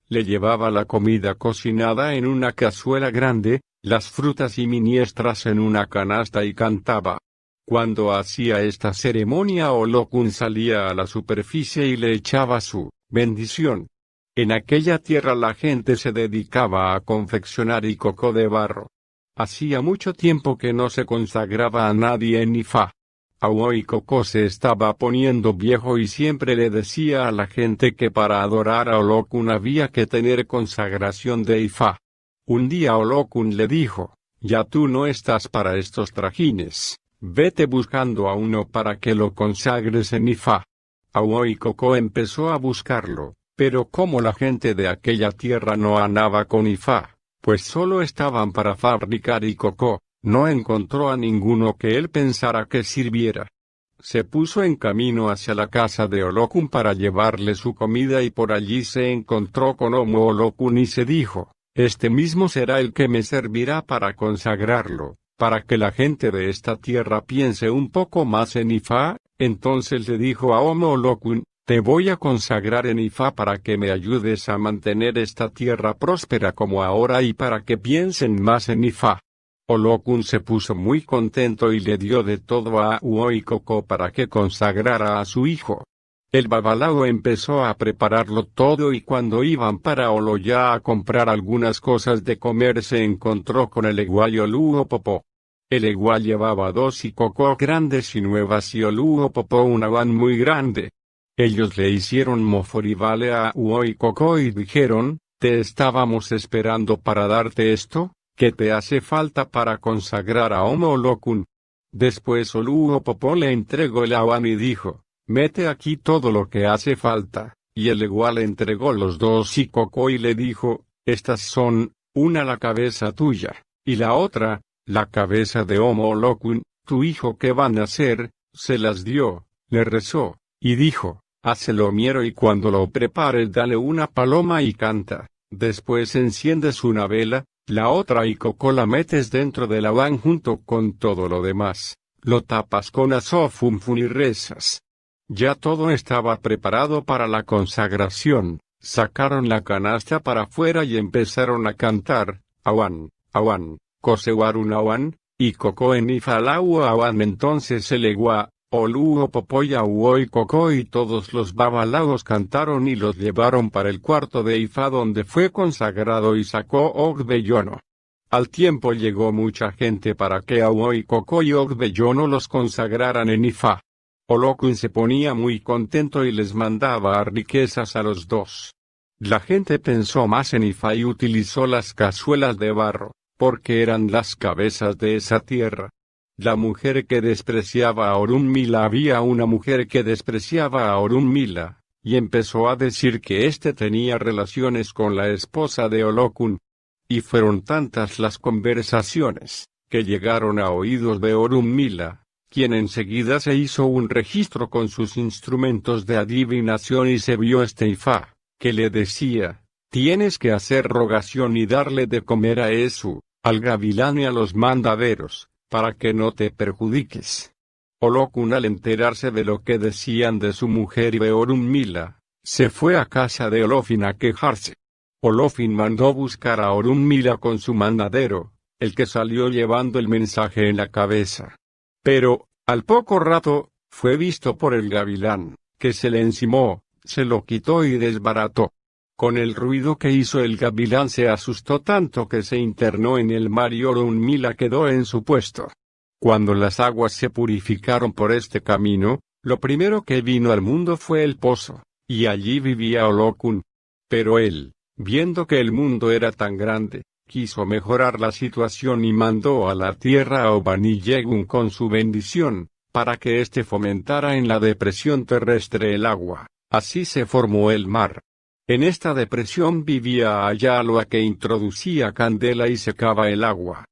Le llevaba la comida cocinada en una cazuela grande, las frutas y miniestras en una canasta y cantaba. Cuando hacía esta ceremonia Olokun salía a la superficie y le echaba su bendición. En aquella tierra la gente se dedicaba a confeccionar ikoko de barro. Hacía mucho tiempo que no se consagraba a nadie en Ifa. Auoikoko se estaba poniendo viejo y siempre le decía a la gente que para adorar a Olokun había que tener consagración de Ifa. Un día Olokun le dijo, «Ya tú no estás para estos trajines, vete buscando a uno para que lo consagres en Ifa». Auoikoko empezó a buscarlo, pero como la gente de aquella tierra no andaba con Ifa, pues solo estaban para fabricar ikoko, no encontró a ninguno que él pensara que sirviera. Se puso en camino hacia la casa de Olokun para llevarle su comida y por allí se encontró con Omo Olokun y se dijo, «Este mismo será el que me servirá para consagrarlo, para que la gente de esta tierra piense un poco más en Ifa». Entonces le dijo a Omo Olokun, «Te voy a consagrar en Ifa para que me ayudes a mantener esta tierra próspera como ahora y para que piensen más en Ifa». Olokun se puso muy contento y le dio de todo a Auoikoko para que consagrara a su hijo. El babalao empezó a prepararlo todo y cuando iban para Oloya a comprar algunas cosas de comer se encontró con el Egual Oluopopo. El Egual llevaba 2 ikoko grandes y nuevas y Oluopopo una van muy grande. Ellos le hicieron moforivale a Auoikoko y dijeron, «Te estábamos esperando para darte esto, ¿qué te hace falta para consagrar a Omo Olokun?». Después Oluopopo le entregó el awan y dijo, «Mete aquí todo lo que hace falta», y el Egual le entregó los 2 ikoko y le dijo, «Estas son, una la cabeza tuya, y la otra, la cabeza de Omo Olokun, tu hijo que va a nacer». Se las dio, le rezó, y dijo, «Hácelo miero y cuando lo prepares dale una paloma y canta». Después enciendes una vela, la otra ikoko la metes dentro del awan junto con todo lo demás, lo tapas con azofunfun y rezas. Ya todo estaba preparado para la consagración, sacaron la canasta para afuera y empezaron a cantar, awan, Awan, Kosewarun Awan, y Koko Enifalau Awan. Entonces el Ewa, Oluo Popoya Uoi Koko y todos los babalaos cantaron y los llevaron para el cuarto de Ifa donde fue consagrado y sacó Ogbeyono. Al tiempo llegó mucha gente para que Uoi Koko y Ogbeyono los consagraran en Ifa. Olokun se ponía muy contento y les mandaba riquezas a los dos. La gente pensó más en Ifa y utilizó las cazuelas de barro, porque eran las cabezas de esa tierra. La mujer que despreciaba a Orunmila, había una mujer que despreciaba a Orunmila, y empezó a decir que éste tenía relaciones con la esposa de Olokun. Y fueron tantas las conversaciones, que llegaron a oídos de Orunmila, quien enseguida se hizo un registro con sus instrumentos de adivinación y se vio Ifa, que le decía, tienes que hacer rogación y darle de comer a Esu, al gavilán y a los mandaderos, para que no te perjudiques. Olokun, al enterarse de lo que decían de su mujer y de Orunmila, se fue a casa de Olofin a quejarse. Olofin mandó buscar a Orunmila con su mandadero, el que salió llevando el mensaje en la cabeza. Pero, al poco rato, fue visto por el gavilán, que se le encimó, se lo quitó y desbarató. Con el ruido que hizo el gavilán se asustó tanto que se internó en el mar y Orunmila quedó en su puesto. Cuando las aguas se purificaron por este camino, lo primero que vino al mundo fue el pozo, y allí vivía Olokun. Pero él, viendo que el mundo era tan grande, quiso mejorar la situación y mandó a la tierra a Obaniyegun con su bendición, para que éste fomentara en la depresión terrestre el agua. Así se formó el mar. En esta depresión vivía Ayaloa, que introducía candela y secaba el agua.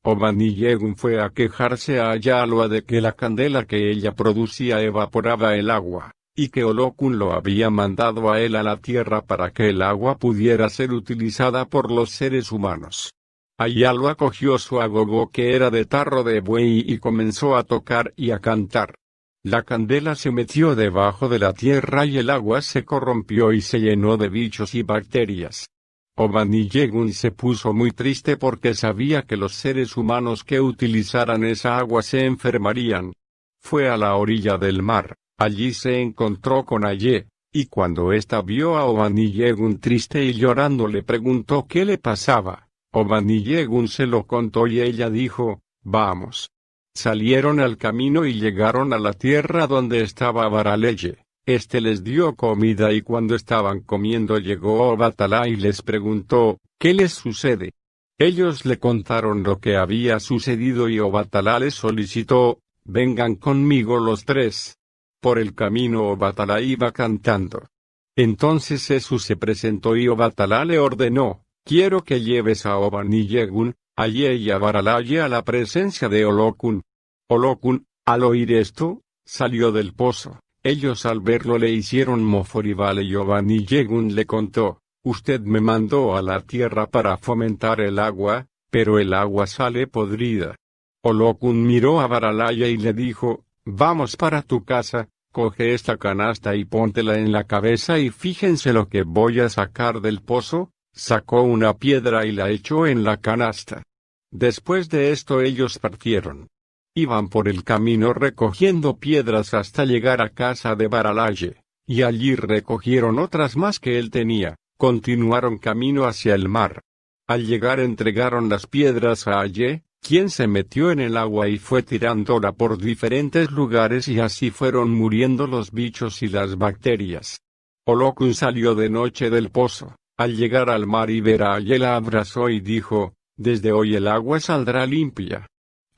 Obaniyegun fue a quejarse a Ayaloa de que la candela que ella producía evaporaba el agua, y que Olokun lo había mandado a él a la tierra para que el agua pudiera ser utilizada por los seres humanos. Ayaloa cogió su agogó, que era de tarro de buey, y comenzó a tocar y a cantar. La candela se metió debajo de la tierra y el agua se corrompió y se llenó de bichos y bacterias. Obaniyegun se puso muy triste porque sabía que los seres humanos que utilizaran esa agua se enfermarían. Fue a la orilla del mar. Allí se encontró con Aye, y cuando ésta vio a Obaniyegun triste y llorando le preguntó qué le pasaba. Obaniyegun se lo contó y ella dijo, vamos. Salieron al camino y llegaron a la tierra donde estaba Baraleye. Este les dio comida y cuando estaban comiendo llegó Obatalá y les preguntó, ¿qué les sucede? Ellos le contaron lo que había sucedido y Obatalá les solicitó, vengan conmigo los tres. Por el camino Obatalá iba cantando. Entonces Esu se presentó y Obatalá le ordenó, quiero que lleves a Obaniyegun, Aye y a Baralaye a la presencia de Olokun. Olokun, al oír esto, salió del pozo. Ellos al verlo le hicieron moforibale y Obaniyegun le contó, usted me mandó a la tierra para fomentar el agua, pero el agua sale podrida. Olokun miró a Baralaye y le dijo, vamos para tu casa, coge esta canasta y póntela en la cabeza y fíjense lo que voy a sacar del pozo. Sacó una piedra y la echó en la canasta. Después de esto ellos partieron. Iban por el camino recogiendo piedras hasta llegar a casa de Baralaye, y allí recogieron otras más que él tenía. Continuaron camino hacia el mar. Al llegar entregaron las piedras a Aye, quien se metió en el agua y fue tirándola por diferentes lugares y así fueron muriendo los bichos y las bacterias. Olokun salió de noche del pozo. Al llegar al mar y ver a Aye la abrazó y dijo, desde hoy el agua saldrá limpia.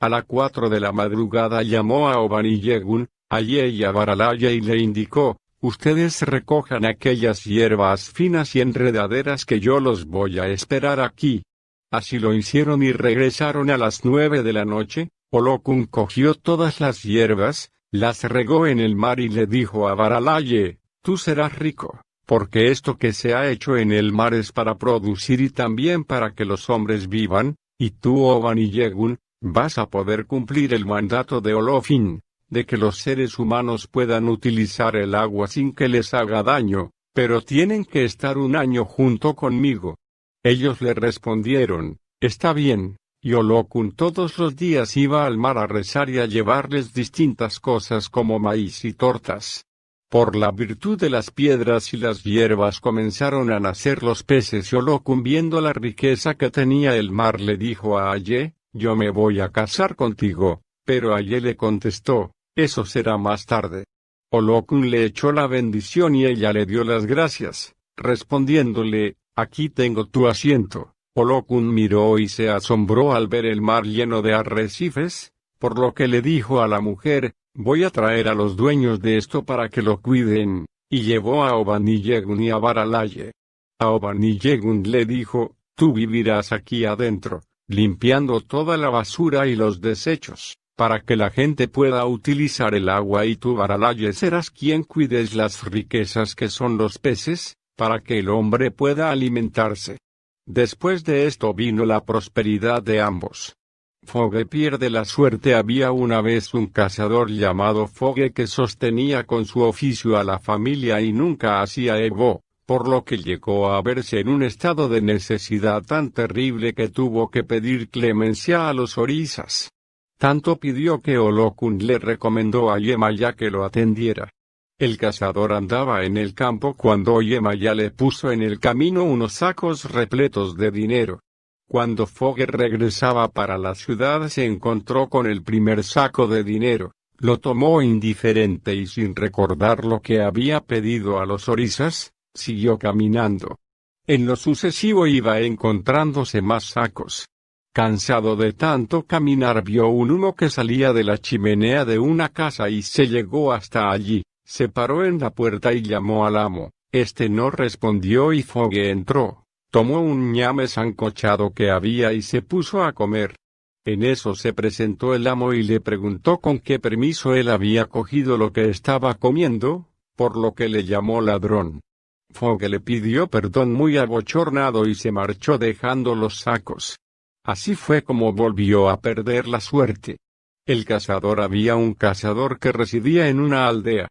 A las 4 de la madrugada llamó a Obaniyegun, Aye y a Baralaye y le indicó, ustedes recojan aquellas hierbas finas y enredaderas que yo los voy a esperar aquí. Así lo hicieron y regresaron a las 9 de la noche. Olokun cogió todas las hierbas, las regó en el mar y le dijo a Baralaye, tú serás rico. Porque esto que se ha hecho en el mar es para producir y también para que los hombres vivan, y tú, Obaniyegun, vas a poder cumplir el mandato de Olofin, de que los seres humanos puedan utilizar el agua sin que les haga daño, pero tienen que estar un año junto conmigo. Ellos le respondieron, está bien, y Olokun todos los días iba al mar a rezar y a llevarles distintas cosas como maíz y tortas. Por la virtud de las piedras y las hierbas comenzaron a nacer los peces y Olokun, viendo la riqueza que tenía el mar, le dijo a Aye: yo me voy a casar contigo, pero Aye le contestó: eso será más tarde. Olokun le echó la bendición y ella le dio las gracias, respondiéndole: aquí tengo tu asiento. Olokun miró y se asombró al ver el mar lleno de arrecifes, por lo que le dijo a la mujer: voy a traer a los dueños de esto para que lo cuiden, y llevó a Obaniyegun y a Baralaye. A Obaniyegun le dijo: tú vivirás aquí adentro, limpiando toda la basura y los desechos, para que la gente pueda utilizar el agua, y tú, Baralaye, serás quien cuides las riquezas que son los peces, para que el hombre pueda alimentarse. Después de esto vino la prosperidad de ambos. Foge pierde la suerte. Había una vez un cazador llamado Foge que sostenía con su oficio a la familia y nunca hacía ego, por lo que llegó a verse en un estado de necesidad tan terrible que tuvo que pedir clemencia a los orisas. Tanto pidió que Olokun le recomendó a Yemaya que lo atendiera. El cazador andaba en el campo cuando Yemaya le puso en el camino unos sacos repletos de dinero. Cuando Foge regresaba para la ciudad se encontró con el primer saco de dinero, lo tomó indiferente y sin recordar lo que había pedido a los orisas, siguió caminando. En lo sucesivo iba encontrándose más sacos. Cansado de tanto caminar, vio un humo que salía de la chimenea de una casa y se llegó hasta allí. Se paró en la puerta y llamó al amo. Este no respondió y Foge entró, tomó un ñame sancochado que había y se puso a comer. En eso se presentó el amo y le preguntó con qué permiso él había cogido lo que estaba comiendo, por lo que le llamó ladrón. Foge le pidió perdón muy abochornado y se marchó dejando los sacos. Así fue como volvió a perder la suerte. Había un cazador que residía en una aldea.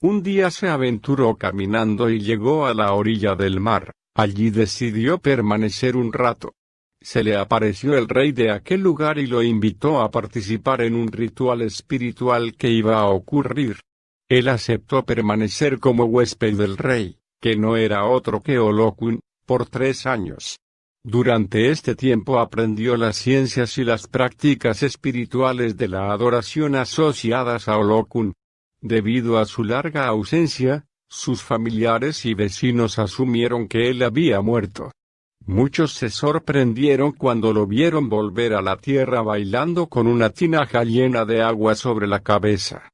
Un día se aventuró caminando y llegó a la orilla del mar. Allí decidió permanecer un rato. Se le apareció el rey de aquel lugar y lo invitó a participar en un ritual espiritual que iba a ocurrir. Él aceptó permanecer como huésped del rey, que no era otro que Olokun, por 3 años. Durante este tiempo aprendió las ciencias y las prácticas espirituales de la adoración asociadas a Olokun. Debido a su larga ausencia, sus familiares y vecinos asumieron que él había muerto. Muchos se sorprendieron cuando lo vieron volver a la tierra bailando con una tinaja llena de agua sobre la cabeza.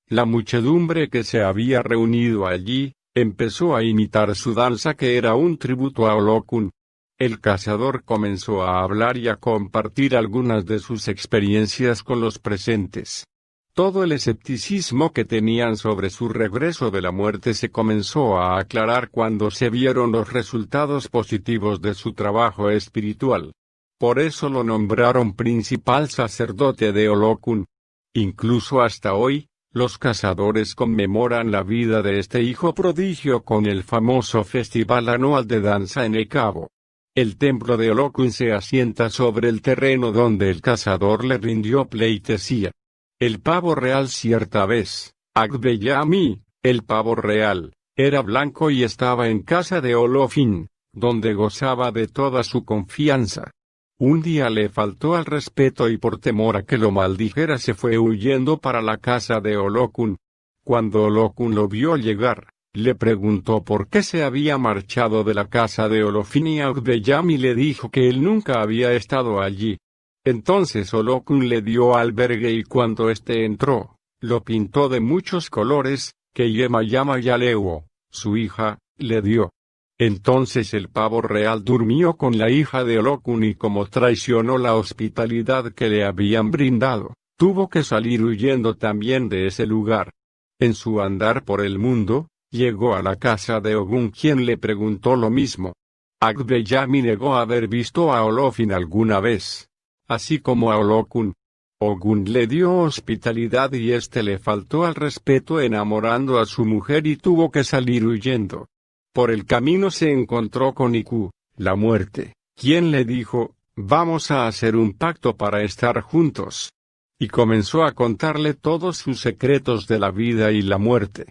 La muchedumbre que se había reunido allí, empezó a imitar su danza, que era un tributo a Olokun. El cazador comenzó a hablar y a compartir algunas de sus experiencias con los presentes. Todo el escepticismo que tenían sobre su regreso de la muerte se comenzó a aclarar cuando se vieron los resultados positivos de su trabajo espiritual. Por eso lo nombraron principal sacerdote de Olokun. Incluso hasta hoy, los cazadores conmemoran la vida de este hijo prodigio con el famoso festival anual de danza en el cabo. El templo de Olokun se asienta sobre el terreno donde el cazador le rindió pleitesía. El pavo real cierta vez, Agbeyami, el pavo real, era blanco y estaba en casa de Olofin, donde gozaba de toda su confianza. Un día le faltó al respeto y por temor a que lo maldijera se fue huyendo para la casa de Olokun. Cuando Olokun lo vio llegar, le preguntó por qué se había marchado de la casa de Olofin y Agbeyami le dijo que él nunca había estado allí. Entonces Olokun le dio albergue y cuando éste entró, lo pintó de muchos colores, que Yemayama Yalewo, su hija, le dio. Entonces el pavo real durmió con la hija de Olokun y como traicionó la hospitalidad que le habían brindado, tuvo que salir huyendo también de ese lugar. En su andar por el mundo, llegó a la casa de Ogun, quien le preguntó lo mismo. Agbeyami negó haber visto a Olofin alguna vez, así como a Olokun. Ogun le dio hospitalidad y éste le faltó al respeto enamorando a su mujer y tuvo que salir huyendo. Por el camino se encontró con Iku, la muerte, quien le dijo: vamos a hacer un pacto para estar juntos. Y comenzó a contarle todos sus secretos de la vida y la muerte.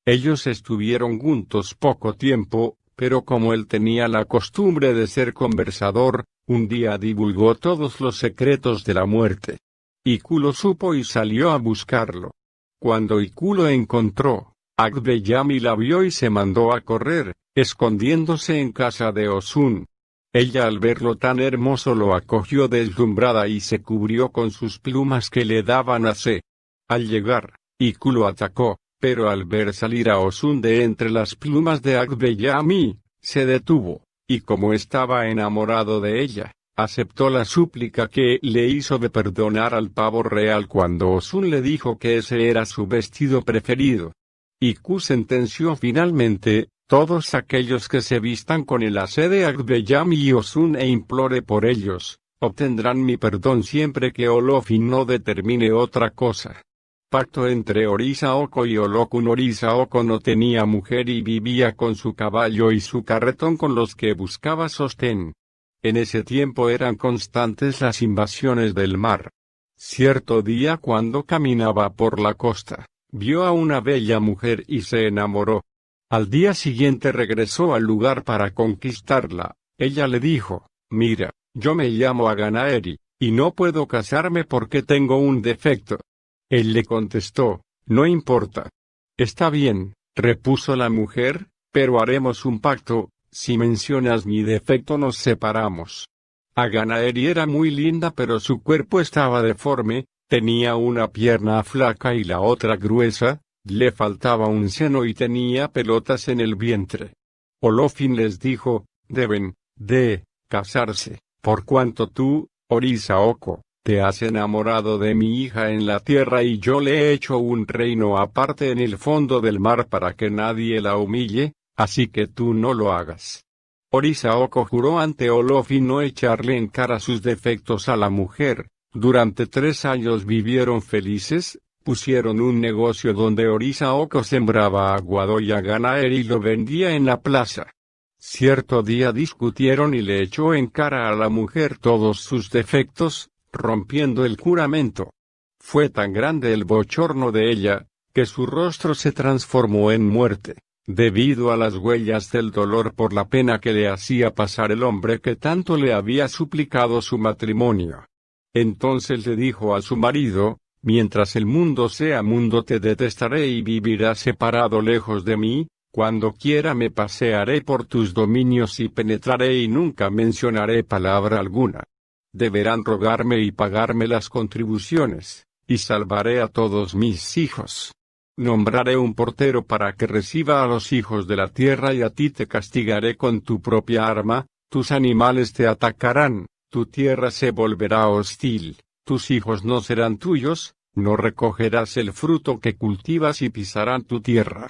Ellos estuvieron juntos poco tiempo, pero como él tenía la costumbre de ser conversador, un día divulgó todos los secretos de la muerte. Iku lo supo y salió a buscarlo. Cuando Iku lo encontró, Agbeyami la vio y se mandó a correr, escondiéndose en casa de Osun. Ella al verlo tan hermoso lo acogió deslumbrada y se cubrió con sus plumas que le daban ace. Al llegar, Iku lo atacó, pero al ver salir a Osun de entre las plumas de Agbeyami, se detuvo, y como estaba enamorado de ella, aceptó la súplica que le hizo de perdonar al pavo real cuando Osun le dijo que ese era su vestido preferido. Iku sentenció finalmente: todos aquellos que se vistan con el ace de Agbeyami y Osun e implore por ellos, obtendrán mi perdón siempre que Olofin no determine otra cosa. Pacto entre Orisaoko y Olokun. Orisaoko no tenía mujer y vivía con su caballo y su carretón con los que buscaba sostén. En ese tiempo eran constantes las invasiones del mar. Cierto día cuando caminaba por la costa, vio a una bella mujer y se enamoró. Al día siguiente regresó al lugar para conquistarla. Ella le dijo: mira, yo me llamo Aganaeri, y no puedo casarme porque tengo un defecto. Él le contestó: no importa. Está bien, repuso la mujer, pero haremos un pacto: si mencionas mi defecto nos separamos. Aganaeri era muy linda pero su cuerpo estaba deforme, tenía una pierna flaca y la otra gruesa, le faltaba un seno y tenía pelotas en el vientre. Olofin les dijo: deben de casarse, por cuanto tú, Orisaoko, te has enamorado de mi hija en la tierra y yo le he hecho un reino aparte en el fondo del mar para que nadie la humille, así que tú no lo hagas. Orisaoko juró ante Olofin no echarle en cara sus defectos a la mujer. Durante 3 años vivieron felices. Pusieron un negocio donde Orisaoko sembraba aguado y Aganaeri lo vendía en la plaza. Cierto día discutieron y le echó en cara a la mujer todos sus defectos, rompiendo el juramento. Fue tan grande el bochorno de ella, que su rostro se transformó en muerte, debido a las huellas del dolor por la pena que le hacía pasar el hombre que tanto le había suplicado su matrimonio. Entonces le dijo a su marido: mientras el mundo sea mundo te detestaré y vivirás separado lejos de mí. Cuando quiera me pasearé por tus dominios y penetraré y nunca mencionaré palabra alguna. Deberán rogarme y pagarme las contribuciones, y salvaré a todos mis hijos. Nombraré un portero para que reciba a los hijos de la tierra y a ti te castigaré con tu propia arma, tus animales te atacarán, tu tierra se volverá hostil, tus hijos no serán tuyos, no recogerás el fruto que cultivas y pisarán tu tierra.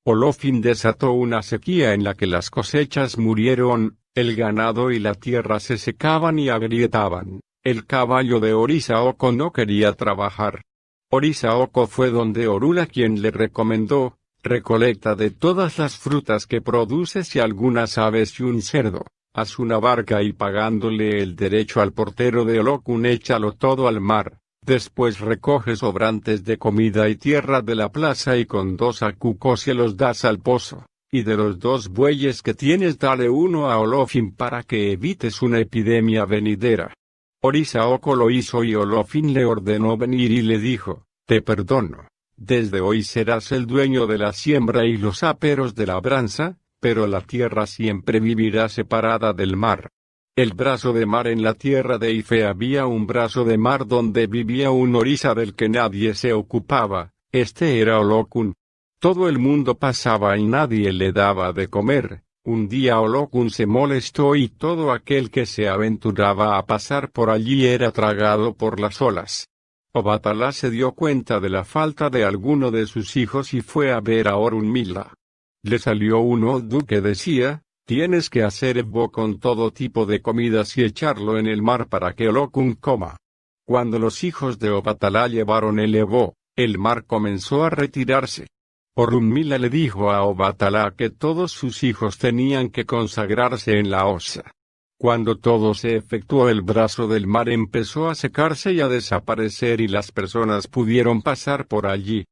Olofin desató una sequía en la que las cosechas murieron, el ganado y la tierra se secaban y agrietaban. El caballo de Orisaoko no quería trabajar. Orisaoko fue donde Orula quien le recomendó: recolecta de todas las frutas que produces y algunas aves y un cerdo, haz una barca y pagándole el derecho al portero de Olokun échalo todo al mar. Después recoge sobrantes de comida y tierra de la plaza y con 2 akukos se los das al pozo, y de los 2 bueyes que tienes dale uno a Olofin para que evites una epidemia venidera. Orisaoko lo hizo y Olofin le ordenó venir y le dijo: te perdono, desde hoy serás el dueño de la siembra y los aperos de labranza, pero la tierra siempre vivirá separada del mar. El brazo de mar en la tierra de Ife había un brazo de mar donde vivía un orisa del que nadie se ocupaba, este era Olokun. Todo el mundo pasaba y nadie le daba de comer. Un día Olokun se molestó y todo aquel que se aventuraba a pasar por allí era tragado por las olas. Obatalá se dio cuenta de la falta de alguno de sus hijos y fue a ver a Orunmila. Le salió un odu que decía: tienes que hacer ebo con todo tipo de comidas y echarlo en el mar para que Olokun coma. Cuando los hijos de Obatalá llevaron el ebo, el mar comenzó a retirarse. Orunmila le dijo a Obatalá que todos sus hijos tenían que consagrarse en la osa. Cuando todo se efectuó, el brazo del mar empezó a secarse y a desaparecer y las personas pudieron pasar por allí.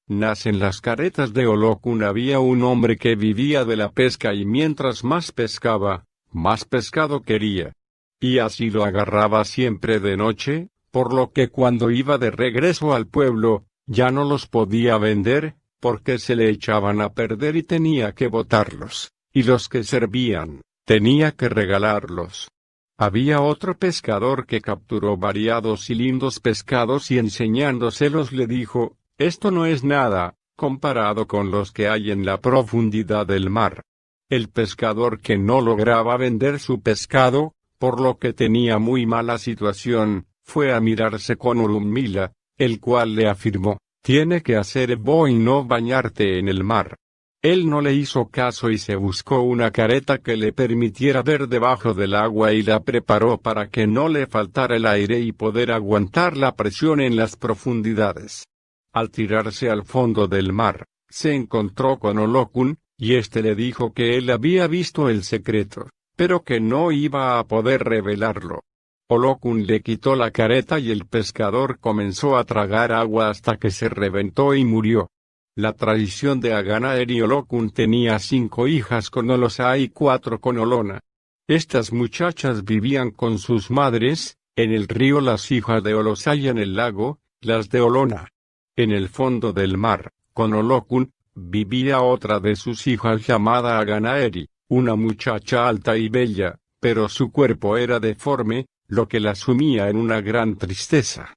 En las caretas de Olokun había un hombre que vivía de la pesca y mientras más pescaba, más pescado quería. Y así lo agarraba siempre de noche, por lo que cuando iba de regreso al pueblo, ya no los podía vender, porque se le echaban a perder y tenía que botarlos, y los que servían, tenía que regalarlos. Había otro pescador que capturó variados y lindos pescados y enseñándoselos le dijo, «Esto no es nada, comparado con los que hay en la profundidad del mar». El pescador que no lograba vender su pescado, por lo que tenía muy mala situación, fue a mirarse con Orunmila, el cual le afirmó, «Tiene que hacer bo y no bañarte en el mar». Él no le hizo caso y se buscó una careta que le permitiera ver debajo del agua y la preparó para que no le faltara el aire y poder aguantar la presión en las profundidades. Al tirarse al fondo del mar, se encontró con Olokun, y éste le dijo que él había visto el secreto, pero que no iba a poder revelarlo. Olokun le quitó la careta y el pescador comenzó a tragar agua hasta que se reventó y murió. La tradición de Aganaeri Olokun tenía 5 hijas con Olosa y 4 con Olona. Estas muchachas vivían con sus madres, en el río las hijas de Olosa y en el lago, las de Olona. En el fondo del mar, con Olokun, vivía otra de sus hijas llamada Aganaeri, una muchacha alta y bella, pero su cuerpo era deforme, lo que la sumía en una gran tristeza.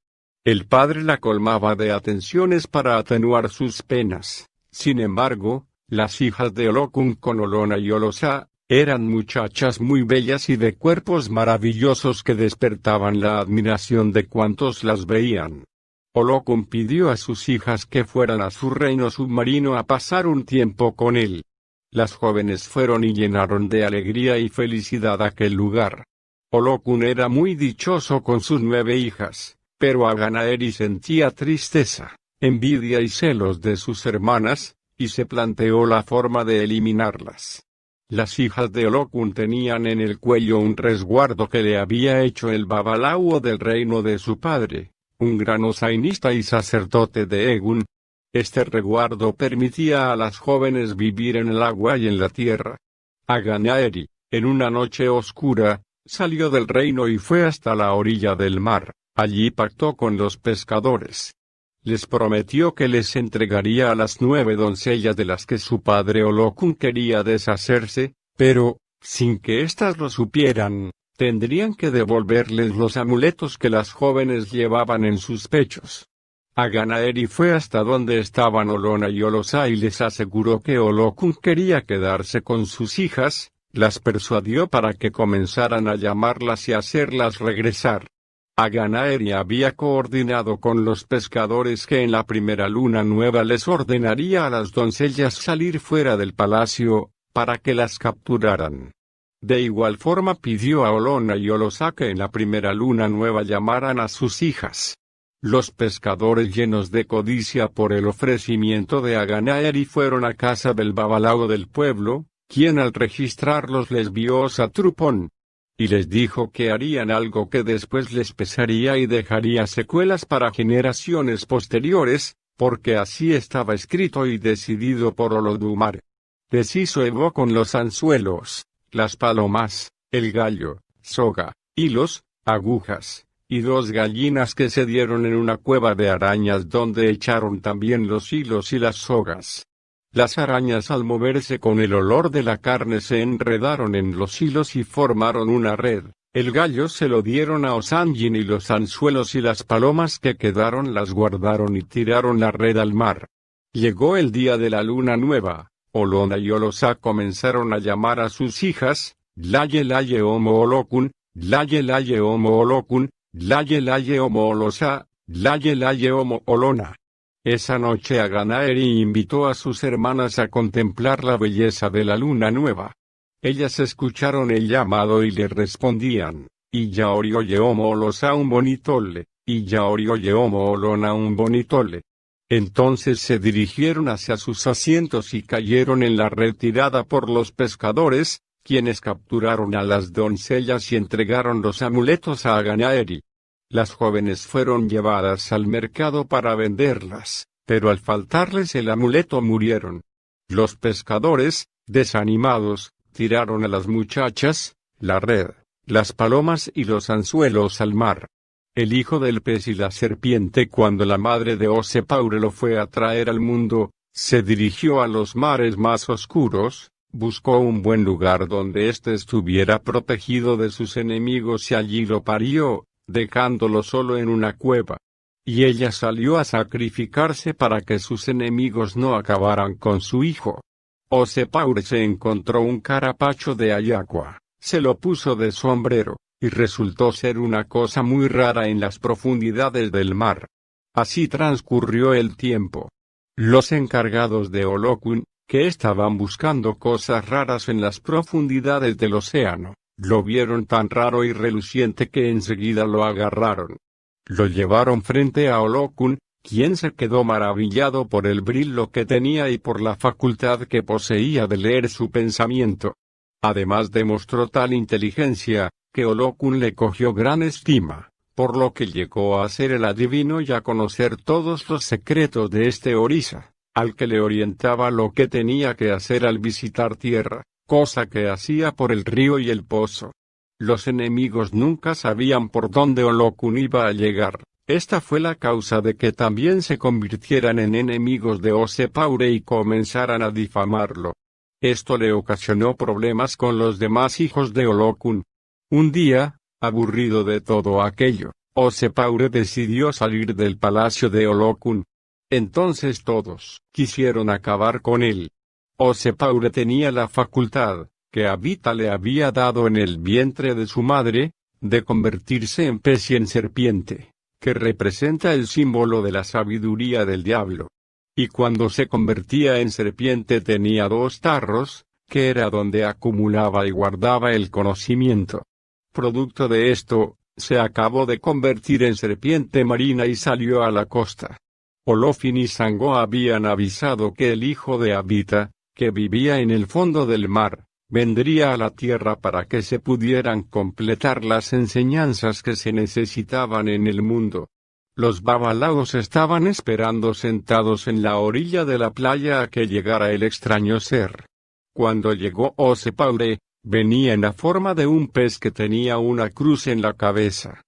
El padre la colmaba de atenciones para atenuar sus penas. Sin embargo, las hijas de Olokun con Olona y Olosa, eran muchachas muy bellas y de cuerpos maravillosos que despertaban la admiración de cuantos las veían. Olokun pidió a sus hijas que fueran a su reino submarino a pasar un tiempo con él. Las jóvenes fueron y llenaron de alegría y felicidad aquel lugar. Olokun era muy dichoso con sus 9 hijas. Pero Aganaeri sentía tristeza, envidia y celos de sus hermanas, y se planteó la forma de eliminarlas. Las hijas de Olokun tenían en el cuello un resguardo que le había hecho el Babalao del reino de su padre, un gran osainista y sacerdote de Egun. Este resguardo permitía a las jóvenes vivir en el agua y en la tierra. Aganaeri, en una noche oscura, salió del reino y fue hasta la orilla del mar. Allí pactó con los pescadores. Les prometió que les entregaría a las 9 doncellas de las que su padre Olokun quería deshacerse, pero, sin que éstas lo supieran, tendrían que devolverles los amuletos que las jóvenes llevaban en sus pechos. Aganaeri fue hasta donde estaban Olona y Olosa y les aseguró que Olokun quería quedarse con sus hijas, las persuadió para que comenzaran a llamarlas y hacerlas regresar. Aganaeri había coordinado con los pescadores que en la primera luna nueva les ordenaría a las doncellas salir fuera del palacio, para que las capturaran. De igual forma pidió a Olona y Olosa que en la primera luna nueva llamaran a sus hijas. Los pescadores llenos de codicia por el ofrecimiento de Aganaeri fueron a casa del Babalao del pueblo, quien al registrarlos les vio Satrupón. Y les dijo que harían algo que después les pesaría y dejaría secuelas para generaciones posteriores, porque así estaba escrito y decidido por Olodumare. Deshizo Evo con los anzuelos, las palomas, el gallo, soga, hilos, agujas, y 2 gallinas que se dieron en una cueva de arañas donde echaron también los hilos y las sogas. Las arañas al moverse con el olor de la carne se enredaron en los hilos y formaron una red. El gallo se lo dieron a Osanjin y los anzuelos y las palomas que quedaron las guardaron y tiraron la red al mar. Llegó el día de la luna nueva, Olona y Olosa comenzaron a llamar a sus hijas, Laye Laye Omo Olokun, Laye Laye Omo Olokun, Laye Laye Omo Olosa, Laye Laye Omo Olona. Esa noche Aganaeri invitó a sus hermanas a contemplar la belleza de la luna nueva. Ellas escucharon el llamado y le respondían, y Yaori Oyeomo Olosa un bonitole, y Yaori Oyeomo Olona un bonitole. Entonces se dirigieron hacia sus asientos y cayeron en la red tirada por los pescadores, quienes capturaron a las doncellas y entregaron los amuletos a Aganaeri. Las jóvenes fueron llevadas al mercado para venderlas, pero al faltarles el amuleto murieron. Los pescadores, desanimados, tiraron a las muchachas, la red, las palomas y los anzuelos al mar. El hijo del pez y la serpiente, cuando la madre de Osepaure lo fue a traer al mundo, se dirigió a los mares más oscuros, buscó un buen lugar donde éste estuviera protegido de sus enemigos y allí lo parió, dejándolo solo en una cueva. Y ella salió a sacrificarse para que sus enemigos no acabaran con su hijo. Osepaure se encontró un carapacho de ayacua, se lo puso de sombrero, y resultó ser una cosa muy rara en las profundidades del mar. Así transcurrió el tiempo. Los encargados de Olokun, que estaban buscando cosas raras en las profundidades del océano, lo vieron tan raro y reluciente que enseguida lo agarraron. Lo llevaron frente a Olokun, quien se quedó maravillado por el brillo que tenía y por la facultad que poseía de leer su pensamiento. Además demostró tal inteligencia, que Olokun le cogió gran estima, por lo que llegó a ser el adivino y a conocer todos los secretos de este Orisa, al que le orientaba lo que tenía que hacer al visitar tierra, cosa que hacía por el río y el pozo. Los enemigos nunca sabían por dónde Olokun iba a llegar. Esta fue la causa de que también se convirtieran en enemigos de Osepaure y comenzaran a difamarlo. Esto le ocasionó problemas con los demás hijos de Olokun. Un día, aburrido de todo aquello, Osepaure decidió salir del palacio de Olokun. Entonces todos quisieron acabar con él. Osepaure tenía la facultad, que Abita le había dado en el vientre de su madre, de convertirse en pez y en serpiente, que representa el símbolo de la sabiduría del diablo. Y cuando se convertía en serpiente tenía 2 tarros, que era donde acumulaba y guardaba el conocimiento. Producto de esto, se acabó de convertir en serpiente marina y salió a la costa. Olofin y Sango habían avisado que el hijo de Abita, que vivía en el fondo del mar, vendría a la tierra para que se pudieran completar las enseñanzas que se necesitaban en el mundo. Los babalaos estaban esperando sentados en la orilla de la playa a que llegara el extraño ser. Cuando llegó Osepaure, venía en la forma de un pez que tenía una cruz en la cabeza.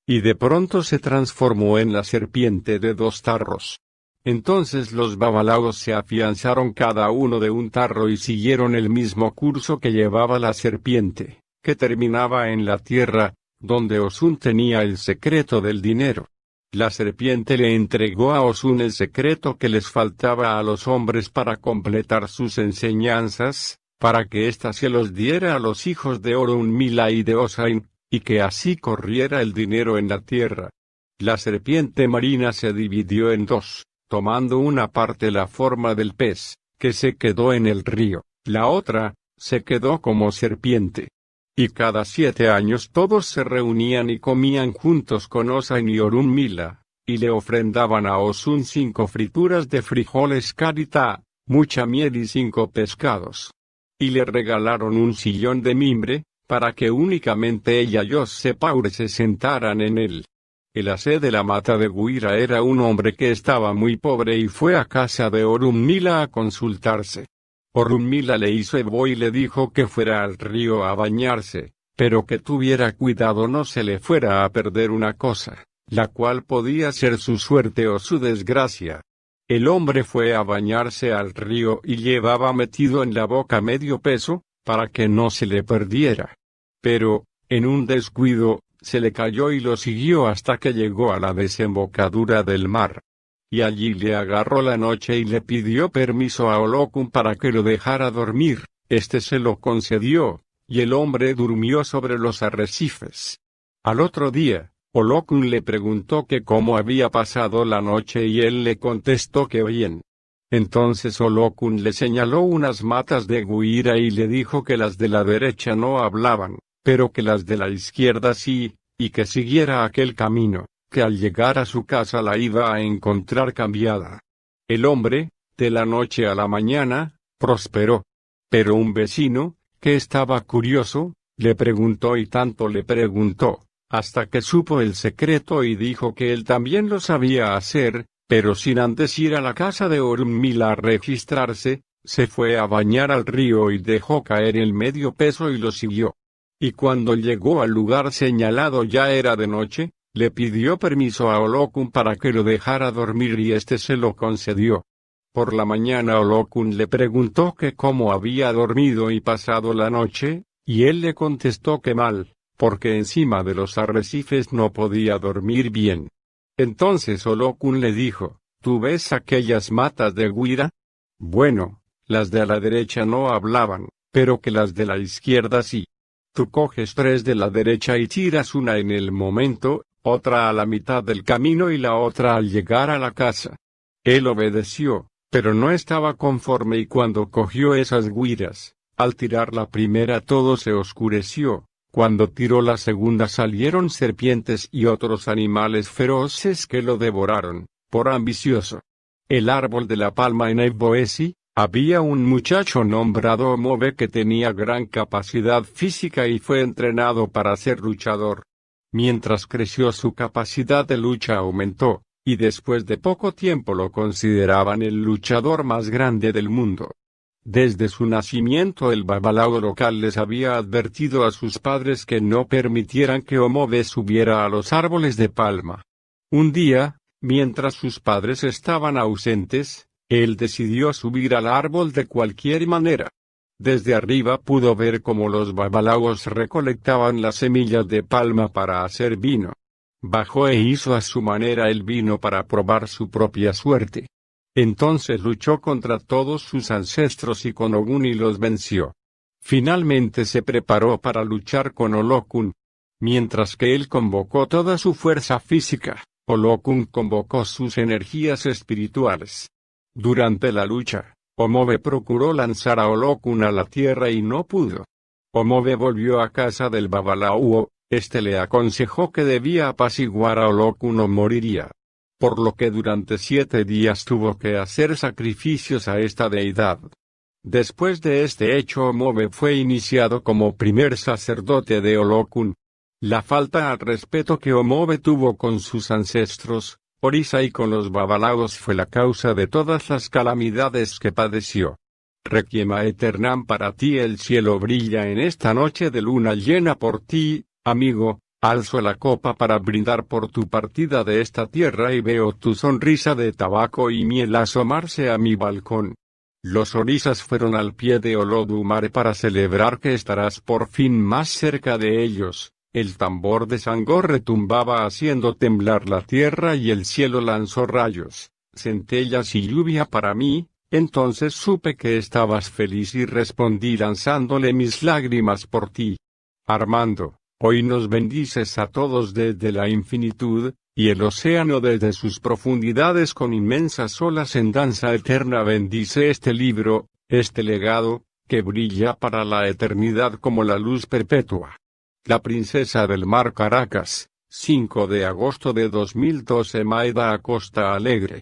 Y de pronto se transformó en la serpiente de 2 tarros. Entonces los babalaos se afianzaron cada uno de un tarro y siguieron el mismo curso que llevaba la serpiente, que terminaba en la tierra, donde Osun tenía el secreto del dinero. La serpiente le entregó a Osun el secreto que les faltaba a los hombres para completar sus enseñanzas, para que ésta se los diera a los hijos de Orunmila y de Osain, y que así corriera el dinero en la tierra. La serpiente marina se dividió en 2, tomando una parte la forma del pez, que se quedó en el río, la otra, se quedó como serpiente. Y cada 7 años todos se reunían y comían juntos con Osain y Orunmila, y le ofrendaban a Osun 5 frituras de frijoles carita, mucha miel y 5 pescados. Y le regalaron un sillón de mimbre, para que únicamente ella y Osepaure se sentaran en él. El ase de la mata de Guira era un hombre que estaba muy pobre y fue a casa de Orunmila a consultarse. Orunmila le hizo ebo y le dijo que fuera al río a bañarse, pero que tuviera cuidado no se le fuera a perder una cosa, la cual podía ser su suerte o su desgracia. El hombre fue a bañarse al río y llevaba metido en la boca medio peso, para que no se le perdiera. Pero, en un descuido, se le cayó y lo siguió hasta que llegó a la desembocadura del mar. Y allí le agarró la noche y le pidió permiso a Olokun para que lo dejara dormir. Este se lo concedió, y el hombre durmió sobre los arrecifes. Al otro día, Olokun le preguntó que cómo había pasado la noche y él le contestó que bien. Entonces Olokun le señaló unas matas de Guira y le dijo que las de la derecha no hablaban, pero que las de la izquierda sí, y que siguiera aquel camino, que al llegar a su casa la iba a encontrar cambiada. El hombre, de la noche a la mañana, prosperó. Pero un vecino, que estaba curioso, le preguntó y tanto le preguntó, hasta que supo el secreto y dijo que él también lo sabía hacer, pero sin antes ir a la casa de Orunmila a registrarse, se fue a bañar al río y dejó caer el medio peso y lo siguió. Y cuando llegó al lugar señalado ya era de noche, le pidió permiso a Olokun para que lo dejara dormir y éste se lo concedió. Por la mañana Olokun le preguntó que cómo había dormido y pasado la noche, y él le contestó que mal, porque encima de los arrecifes no podía dormir bien. Entonces Olokun le dijo, ¿tú ves aquellas matas de guira? Bueno, las de la derecha no hablaban, pero que las de la izquierda sí. Tú coges 3 de la derecha y tiras una en el momento, otra a la mitad del camino y la otra al llegar a la casa. Él obedeció, pero no estaba conforme y cuando cogió esas guiras, al tirar la primera todo se oscureció, cuando tiró la segunda salieron serpientes y otros animales feroces que lo devoraron, por ambicioso. El árbol de la palma en Eboesi, había un muchacho nombrado Omobe que tenía gran capacidad física y fue entrenado para ser luchador. Mientras creció su capacidad de lucha aumentó, y después de poco tiempo lo consideraban el luchador más grande del mundo. Desde su nacimiento el babalao local les había advertido a sus padres que no permitieran que Omobe subiera a los árboles de palma. Un día, mientras sus padres estaban ausentes, él decidió subir al árbol de cualquier manera. Desde arriba pudo ver cómo los babalaos recolectaban las semillas de palma para hacer vino. Bajó e hizo a su manera el vino para probar su propia suerte. Entonces luchó contra todos sus ancestros y con Ogun y los venció. Finalmente se preparó para luchar con Olokun. Mientras que él convocó toda su fuerza física, Olokun convocó sus energías espirituales. Durante la lucha, Omobe procuró lanzar a Olokun a la tierra y no pudo. Omobe volvió a casa del babalao, este le aconsejó que debía apaciguar a Olokun o moriría. Por lo que durante 7 días tuvo que hacer sacrificios a esta deidad. Después de este hecho Omobe fue iniciado como primer sacerdote de Olokun. La falta al respeto que Omobe tuvo con sus ancestros, Orisa y con los babalaos fue la causa de todas las calamidades que padeció. Requiem aeternam para ti, el cielo brilla en esta noche de luna llena por ti, amigo, alzo la copa para brindar por tu partida de esta tierra y veo tu sonrisa de tabaco y miel asomarse a mi balcón. Los orisas fueron al pie de Olodumare para celebrar que estarás por fin más cerca de ellos. El tambor de Sangor retumbaba haciendo temblar la tierra y el cielo lanzó rayos, centellas y lluvia para mí. Entonces supe que estabas feliz y respondí lanzándole mis lágrimas por ti. Armando, hoy nos bendices a todos desde la infinitud, y el océano desde sus profundidades con inmensas olas en danza eterna bendice este libro, este legado, que brilla para la eternidad como la luz perpetua. La princesa del mar Caracas, 5 de agosto de 2012. Maida Acosta Alegre.